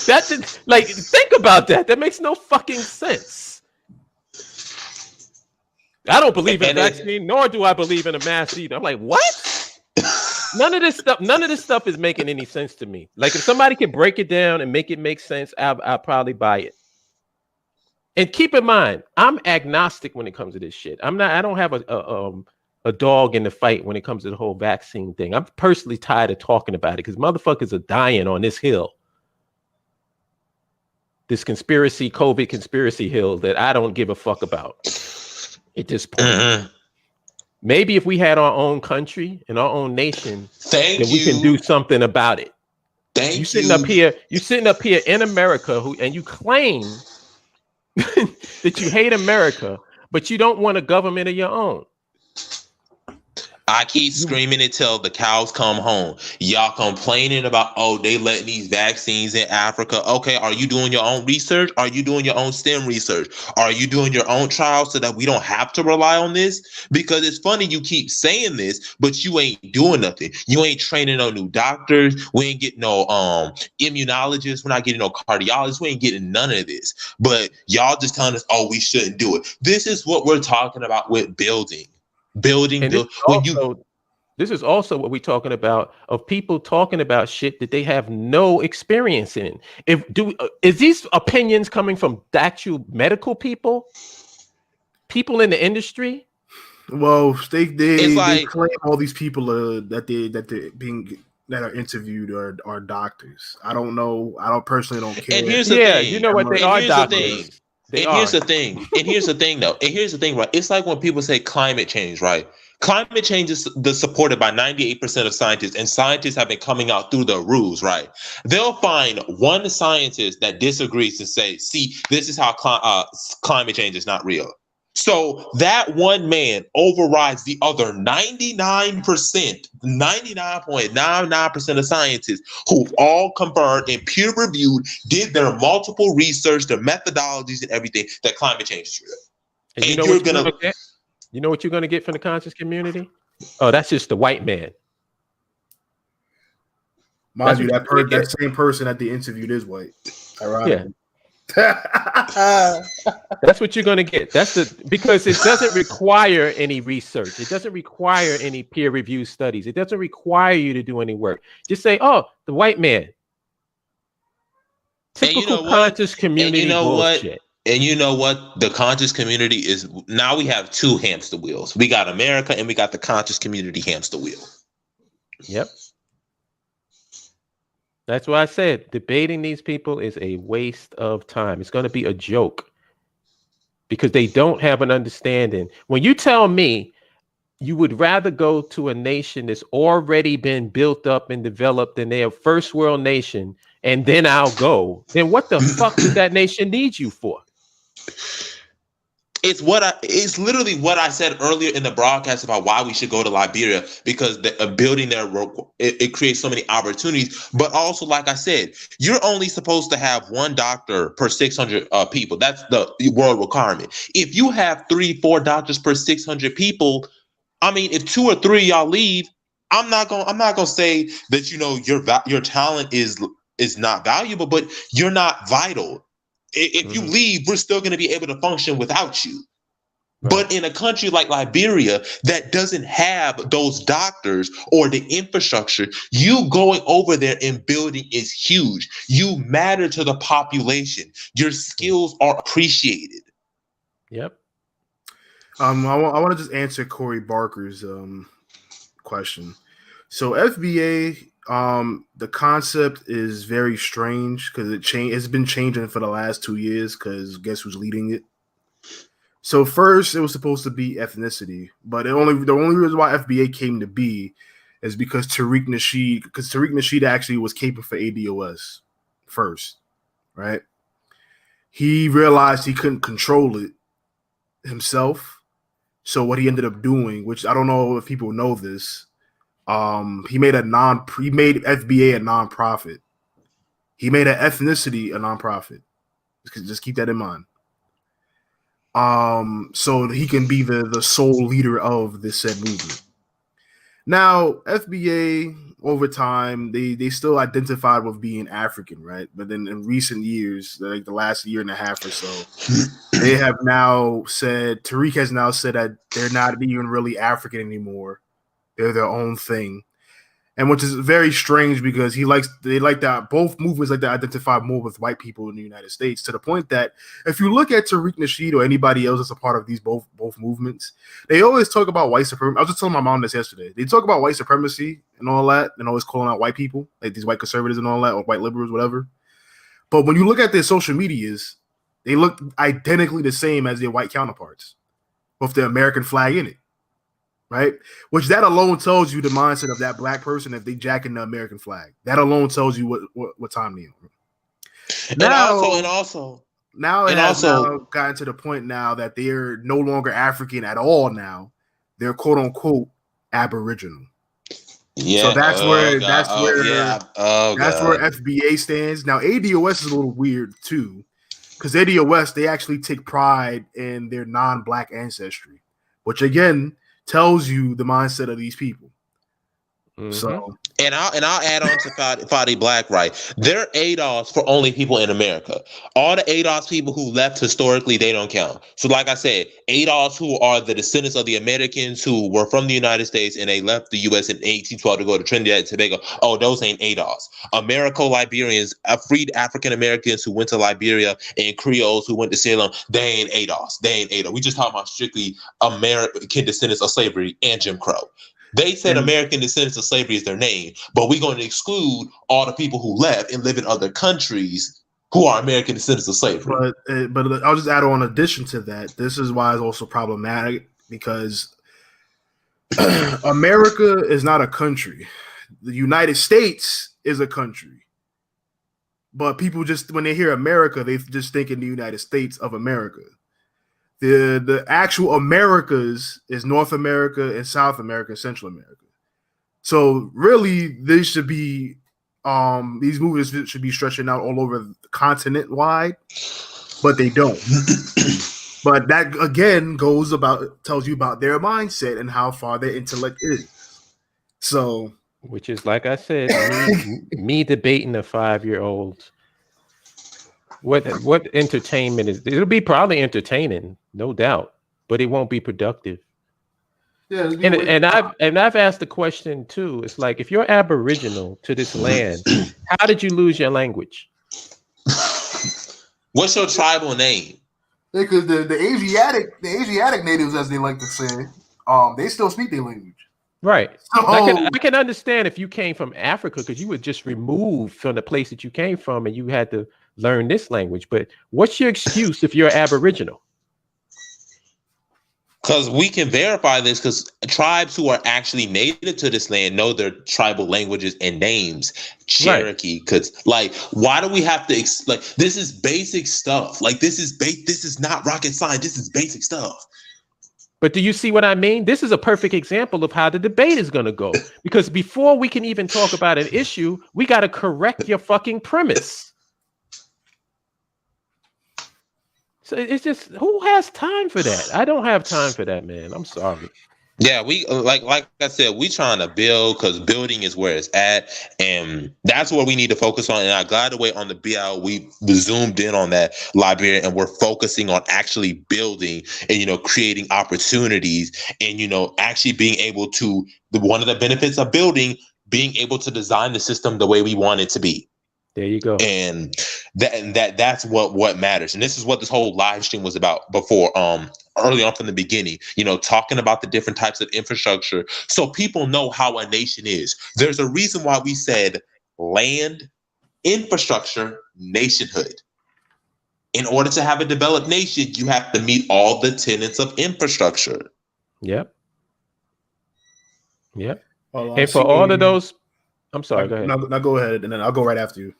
Speaker 3: That's like, think about that. That makes no fucking sense. I don't believe in a vaccine, nor do I believe in a mask either. I'm like, what? None of this stuff is making any sense to me. Like, if somebody can break it down and make it make sense, I'll probably buy it. And keep in mind, I'm agnostic when it comes to this shit. I don't have a dog in the fight when it comes to the whole vaccine thing. I'm personally tired of talking about it because motherfuckers are dying on this hill. This COVID conspiracy hill that I don't give a fuck about at this point. Maybe if we had our own country and our own nation, then we can do something about it. You sitting up here in America and you claim that you hate America, but you don't want a government of your own.
Speaker 1: I keep screaming it till the cows come home. Y'all complaining about, they letting these vaccines in Africa. Okay, are you doing your own research? Are you doing your own STEM research? Are you doing your own trials so that we don't have to rely on this? Because it's funny you keep saying this, but you ain't doing nothing. You ain't training no new doctors. We ain't getting no immunologists. We're not getting no cardiologists. We ain't getting none of this. But y'all just telling us, we shouldn't do it. This is what we're talking about with building.
Speaker 3: This is also what we're talking about, of people talking about shit that they have no experience in. Is these opinions coming from actual medical people in the industry?
Speaker 4: Well, they claim all these people that are interviewed are doctors. I don't know. I personally don't care.
Speaker 1: And here's the thing.
Speaker 3: You know what, they are doctors.
Speaker 1: Here's the thing, though. And here's the thing, right? It's like when people say climate change, right? Climate change is supported by 98% of scientists, and scientists have been coming out through the rules, right? They'll find one scientist that disagrees and say, see, this is how climate change is not real. So that one man overrides the other 99.99% of scientists who've all confirmed and peer reviewed, did their multiple research, their methodologies and everything, that climate change is real.
Speaker 3: And you know what you're going to get from the conscious community? Oh, that's just the white man.
Speaker 4: Mind you, that same person at the interview is white. Ironic.
Speaker 3: Yeah. That's what you're going to get. Because it doesn't require any research. It doesn't require any peer review studies. It doesn't require you to do any work. Just say, the white man. Typical conscious community bullshit.
Speaker 1: And you know what? The conscious community is, now we have two hamster wheels. We got America and we got the conscious community hamster wheel.
Speaker 3: Yep. That's why I said debating these people is a waste of time. It's going to be a joke because they don't have an understanding. When you tell me you would rather go to a nation that's already been built up and developed than their first world nation, and then I'll go, then what the fuck does that nation need you for?
Speaker 1: It's literally what I said earlier in the broadcast about why we should go to Liberia, because building there, it creates so many opportunities. But also, like I said, you're only supposed to have one doctor per 600 people. That's the world requirement. If you have 3-4 doctors per 600 people, I mean, if 2 or 3 of y'all leave, I'm not gonna say that your talent is not valuable, but you're not vital. If you leave, we're still going to be able to function without you. Right. But in a country like Liberia that doesn't have those doctors or the infrastructure, you going over there and building is huge. You matter to the population. Your skills are appreciated.
Speaker 3: Yep.
Speaker 4: I want to just answer Corey Barker's question. So FBA, the concept is very strange because it's been changing for the last 2 years because guess who's leading it? So first it was supposed to be ethnicity, but the only reason why FBA came to be is because Tariq Nasheed actually was caping for ADOS first, right? He realized he couldn't control it himself. So what he ended up doing, which I don't know if people know this, he made FBA a nonprofit. He made an ethnicity a nonprofit. Just keep that in mind. So he can be the sole leader of this said movement. Now, FBA over time, they still identified with being African, right? But then in recent years, like the last year and a half or so, they have now said, Tariq has now said that they're not even really African anymore. They're their own thing. And which is very strange because they like that both movements like to identify more with white people in the United States, to the point that if you look at Tariq Nasheed or anybody else that's a part of these both movements, they always talk about white supremacy. I was just telling my mom this yesterday. They talk about white supremacy and all that, and always calling out white people, like these white conservatives and all that, or white liberals, whatever. But when you look at their social medias, they look identically the same as their white counterparts, with the American flag in it. Right, which that alone tells you the mindset of that black person if they jacking the American flag. That alone tells you what time they on. Now it has gotten to the point now that they're no longer African at all. Now they're quote unquote Aboriginal. Yeah, so that's where FBA stands. Now ADOS is a little weird too, because ADOS, they actually take pride in their non-black ancestry, which again tells you the mindset of these people. Mm-hmm. So,
Speaker 1: and I'll add on to Fadi Black, right? They're ADOS for only people in America. All the ADOS people who left historically, they don't count. So, like I said, ADOS who are the descendants of the Americans who were from the United States and they left the U.S. in 1812 to go to Trinidad and Tobago. Oh, those ain't ADOS. Americo-Liberians, freed African Americans who went to Liberia, and Creoles who went to Ceylon, they ain't ADOS. They ain't ADOS. We just talking about strictly American descendants of slavery and Jim Crow. They said American descendants of slavery is their name, but we're going to exclude all the people who left and live in other countries who are American descendants of slavery.
Speaker 4: But I'll just add on addition to that. This is why it's also problematic, because America is not a country. The United States is a country. But people just, when they hear America, they just think in the United States of America. The actual Americas is North America and South America and Central America. So really, they should be these movements should be stretching out all over the continent wide, but they don't. But that again tells you about their mindset and how far their intellect is. So,
Speaker 3: which is, like I said, me debating a 5-year-old. What entertainment is? It'll be probably entertaining, no doubt, but it won't be productive. Yeah, and I've asked the question too. It's like, if you're Aboriginal to this land, how did you lose your language?
Speaker 1: What's your tribal name?
Speaker 4: Because the Asiatic natives, as they like to say, they still speak their language.
Speaker 3: Right.
Speaker 4: So,
Speaker 3: I can understand if you came from Africa because you were just removed from the place that you came from and you had to learn this language. But what's your excuse if you're Aboriginal?
Speaker 1: Because we can verify this, because tribes who are actually native to this land know their tribal languages and names.
Speaker 3: Right.
Speaker 1: Cherokee, because like, why do we have to like? This is basic stuff. Like, this is not rocket science. This is basic stuff.
Speaker 3: But do you see what I mean? This is a perfect example of how the debate is going to go. Because before we can even talk about an issue, we got to correct your fucking premise. So it's just, who has time for that? I don't have time for that, man. I'm sorry.
Speaker 1: Yeah, we like I said, we trying to build, because building is where it's at, and that's what we need to focus on. And I'm glad the way on the BL we zoomed in on that, Liberia, and we're focusing on actually building and creating opportunities, and actually being able to one of the benefits of building, being able to design the system the way we want it to be.
Speaker 3: There you go.
Speaker 1: And that's what matters. And this is what this whole live stream was about before, early on from the beginning, talking about the different types of infrastructure so people know how a nation is. There's a reason why we said land, infrastructure, nationhood. In order to have a developed nation, you have to meet all the tenets of infrastructure.
Speaker 3: Yep. And for all of those, I'm sorry, go ahead.
Speaker 4: No, go ahead, and then I'll go right after you.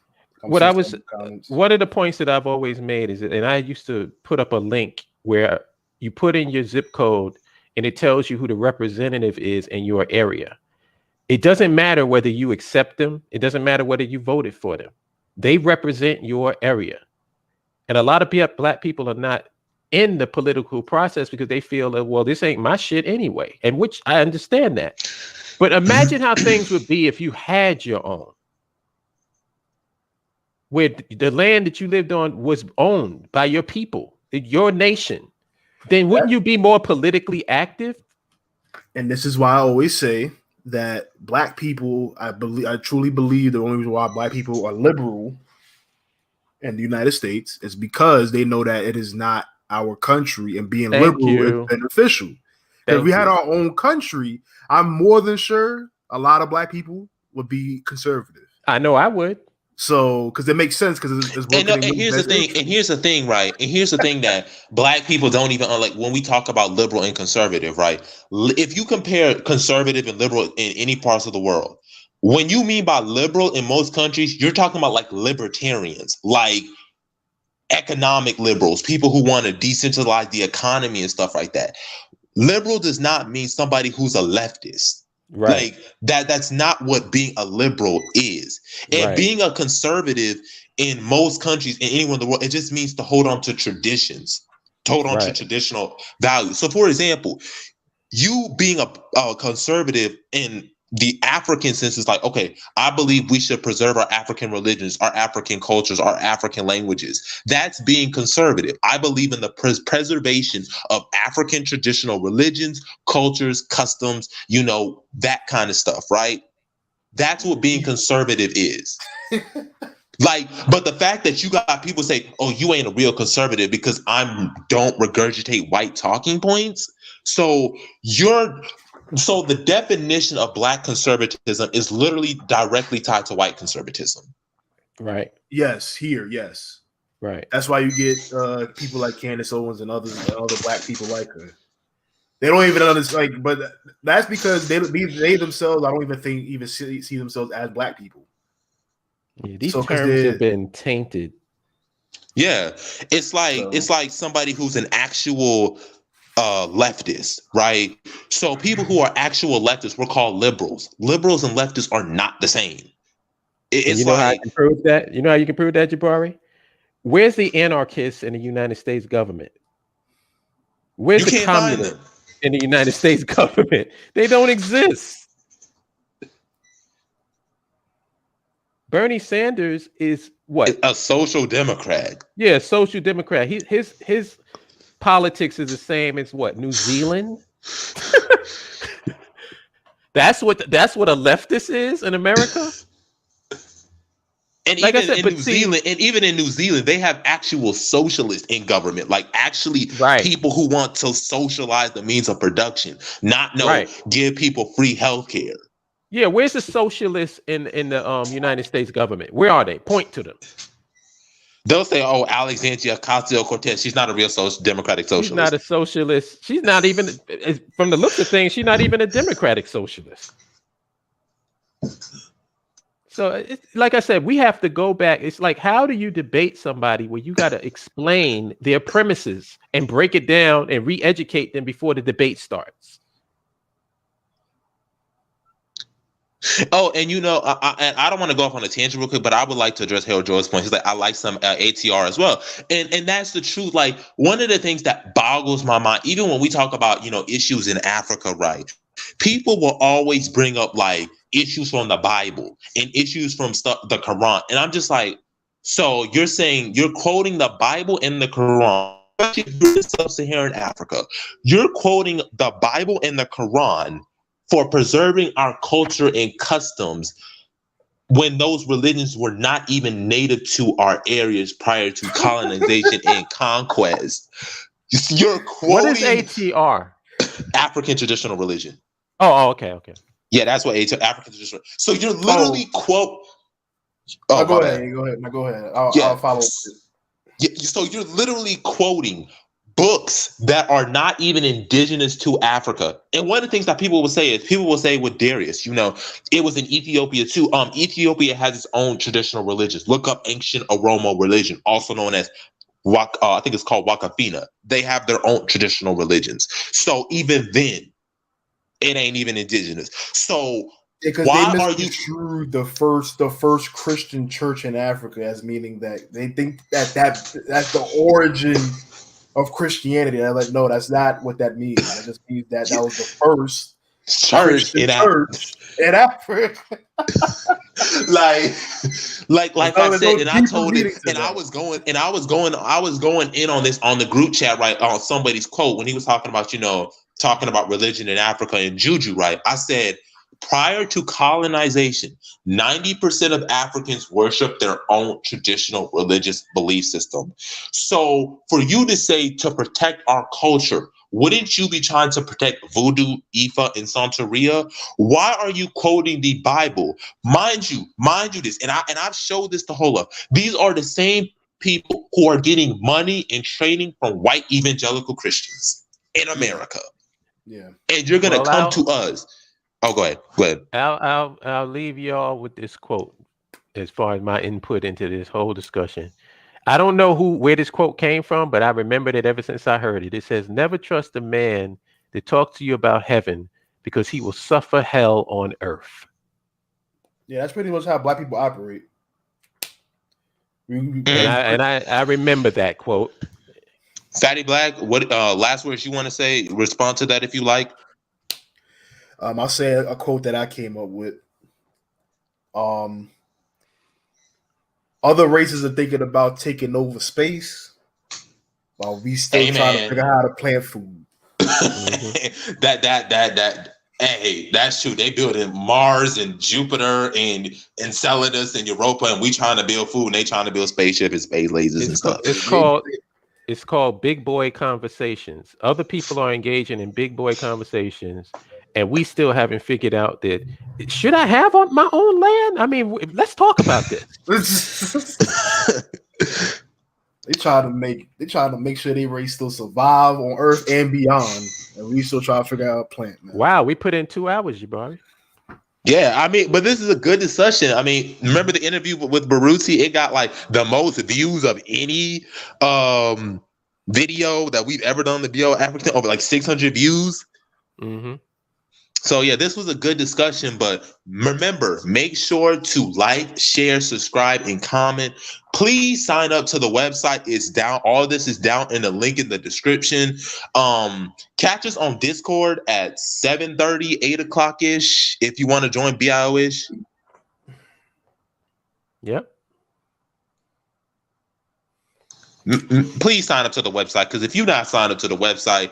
Speaker 3: One of the points that I've always made is that, and I used to put up a link where you put in your zip code and it tells you who the representative is in your area. It doesn't matter whether you accept them. It doesn't matter whether you voted for them. They represent your area. And a lot of Black people are not in the political process because they feel that, well, this ain't my shit anyway. And which I understand that. But imagine how things would be if you had your own, where the land that you lived on was owned by your people, your nation. Then wouldn't you be more politically active?
Speaker 4: And this is why I always say that Black people, I truly believe the only reason why Black people are liberal in the United States is because they know that it is not our country, and being liberal is beneficial. If we had our own country, I'm more than sure a lot of Black people would be conservative.
Speaker 3: I know I would.
Speaker 4: So, because it makes sense, because it's
Speaker 1: and here's the thing, right? And here's the thing that Black people don't even like when we talk about liberal and conservative, right? If you compare conservative and liberal in any parts of the world, when you mean by liberal in most countries, you're talking about like libertarians, like economic liberals, people who want to decentralize the economy and stuff like that. Liberal does not mean somebody who's a leftist. Right. Like that's not what being a liberal is. And being a conservative in most countries and anywhere in the world, it just means to hold on to traditions, to hold on to traditional values. So for example, you being a conservative in the African sense is like, okay, I believe we should preserve our African religions, our African cultures, our African languages. That's being conservative. I believe in the preservation of African traditional religions, cultures, customs, that kind of stuff, right? That's what being conservative is. Like, but the fact that you got people say, oh, you ain't a real conservative because don't regurgitate white talking points. So the definition of Black conservatism is literally directly tied to white conservatism.
Speaker 3: Right.
Speaker 4: Yes, yes. Right. That's why you get people like Candace Owens and other Black people like her. They don't even understand, but that's because they themselves, I don't even think see themselves as Black people.
Speaker 3: Yeah, these terms have been tainted.
Speaker 1: Yeah, it's like somebody who's an actual leftist, right? So people who are actual leftists, we're called liberals. Liberals and leftists are not the same. It's
Speaker 3: how you can prove that? You know how you can prove that, Jabari? Where's the anarchists in the United States government? Where's the communists in the United States government? They don't exist. Bernie Sanders is what?
Speaker 1: A social democrat.
Speaker 3: Yeah, social democrat. His politics is the same as what? New Zealand? That's what a leftist is in America.
Speaker 1: And
Speaker 3: like
Speaker 1: even
Speaker 3: I said,
Speaker 1: in
Speaker 3: but
Speaker 1: New
Speaker 3: see,
Speaker 1: Zealand, they have actual socialists in government, like actually
Speaker 3: right,
Speaker 1: people who want to socialize the means of production, not
Speaker 3: right.
Speaker 1: give people free healthcare.
Speaker 3: Yeah, where's the socialists in the United States government? Where are they? Point to them.
Speaker 1: They'll say, "Oh, Alexandria Ocasio-Cortez, she's not a real democratic
Speaker 3: She's not
Speaker 1: socialist."
Speaker 3: a socialist. She's not even, from the looks of things, she's not even a democratic socialist. So, like I said, we have to go back. It's like, how do you debate somebody where you got to explain their premises and break it down and re-educate them before the debate starts?
Speaker 1: Oh, and I don't want to go off on a tangent real quick, but I would like to address Harold Joy's point. He's like, I like some ATR as well, and that's the truth. Like, one of the things that boggles my mind, even when we talk about issues in Africa, right? People will always bring up like issues from the Bible and issues from the Quran, and I'm just like, so you're saying you're quoting the Bible and the Quran, especially if you're in sub-Saharan Africa, you're quoting the Bible and the Quran for preserving our culture and customs when those religions were not even native to our areas prior to colonization and conquest. You're
Speaker 3: What is
Speaker 1: quoting
Speaker 3: ATR?
Speaker 1: African traditional religion.
Speaker 3: Oh, okay.
Speaker 1: Yeah, that's what African traditional. So you're literally quote. Oh,
Speaker 4: go ahead. No, go ahead. I'll follow.
Speaker 1: Yeah, so you're literally quoting books that are not even indigenous to Africa. And one of the things that people will say with Darius, it was in Ethiopia too. Ethiopia has its own traditional religions. Look up ancient Oromo religion, also known as I think it's called Wakafina. They have their own traditional religions. So even then, it ain't even indigenous. So
Speaker 4: because
Speaker 1: why
Speaker 4: they
Speaker 1: are you
Speaker 4: misconstrued the first Christian church in Africa as meaning that they think that's the origin of Christianity? I'm like, no, that's not what that means. That just means that was the first
Speaker 1: church in
Speaker 4: Africa.
Speaker 1: like I said, and I told it, and I was going in on this on the group chat, right, on somebody's quote when he was talking about religion in Africa and juju, right? I said, prior to colonization, 90% of Africans worship their own traditional religious belief system. So for you to say to protect our culture, wouldn't you be trying to protect voodoo, Ifa, and Santeria? Why are you quoting the Bible? Mind you this, and I've showed this to Hola. These are the same people who are getting money and training from white evangelical Christians in America.
Speaker 4: Yeah.
Speaker 1: And you're gonna come to us. Oh, go ahead.
Speaker 3: I'll leave y'all with this quote as far as my input into this whole discussion. I don't know where this quote came from, but I remembered it ever since I heard it. It says, "Never trust a man to talk to you about heaven because he will suffer hell on earth."
Speaker 4: Yeah, that's pretty much how Black people operate.
Speaker 3: And I remember that quote.
Speaker 1: Fatty Black, what last words you want to say? Respond to that if you like.
Speaker 4: I'll say a quote that I came up with. Other races are thinking about taking over space, while we still trying to figure out how to plant food.
Speaker 1: Mm-hmm. that hey, that's true. They building Mars and Jupiter and Enceladus and Europa, and we trying to build food, and they trying to build spaceship and space lasers and stuff.
Speaker 3: It's called big boy conversations. Other people are engaging in big boy conversations, and we still haven't figured out that, should I have my own land? I mean, let's talk about this.
Speaker 4: They try to make sure they race still survive on Earth and beyond, and we still try to figure out a plan. Man.
Speaker 3: Wow, we put in 2 hours, Jabari.
Speaker 1: Yeah, I mean, but this is a good discussion. I mean, remember the interview with Baruti? It got like the most views of any video that we've ever done. The Bio African, over like 600 views.
Speaker 3: Mm-hmm.
Speaker 1: So yeah, this was a good discussion. But remember, make sure to like, share, subscribe, and comment. Please sign up to the website. It's down. All this is down in the link in the description. Catch us on Discord at 7:30, 8 o'clock ish. If you want to join BIO ish.
Speaker 3: Yep.
Speaker 1: Please sign up to the website, because if you're not signed up to the website,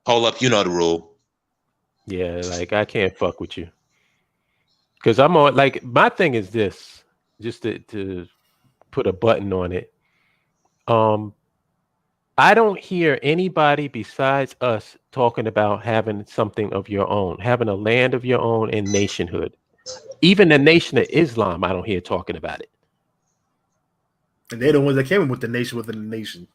Speaker 1: hold up, you know the rule.
Speaker 3: Yeah, like I can't fuck with you. Because I'm on, like, my thing is this, just to put a button on it. I don't hear anybody besides us talking about having something of your own, having a land of your own and nationhood. Even the Nation of Islam, I don't hear talking about it.
Speaker 4: And they're the ones that came in with the nation within the nation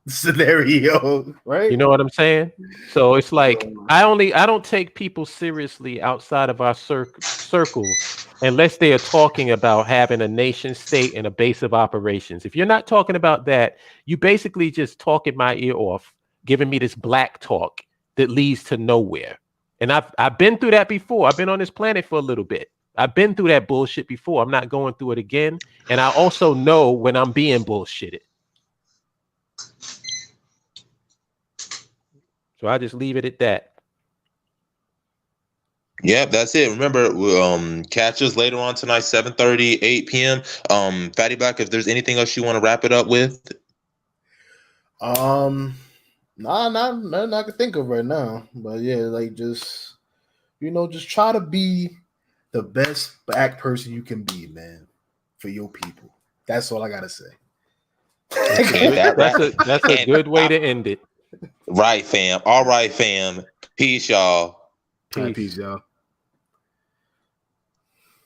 Speaker 4: scenario, right?
Speaker 3: You know what I'm saying? So it's like I don't take people seriously outside of our circle unless they are talking about having a nation state and a base of operations. If you're not talking about that, you basically just talking my ear off, giving me this black talk that leads to nowhere. And I've been through that before. I've been on this planet for a little bit. I've been through that bullshit before. I'm not going through it again. And I also know when I'm being bullshitted. So I just leave it at that.
Speaker 1: Yep, that's it. Remember, catch us later on tonight, 7:30, 8 p.m. Fatty Black, if there's anything else you want to wrap it up with?
Speaker 4: Nah, nothing I can think of right now. But yeah, like just just try to be the best black person you can be, man, for your people. That's all I gotta say.
Speaker 3: That's a good way to end it.
Speaker 1: Right, fam. All right, fam. Peace, y'all.
Speaker 4: Peace, y'all.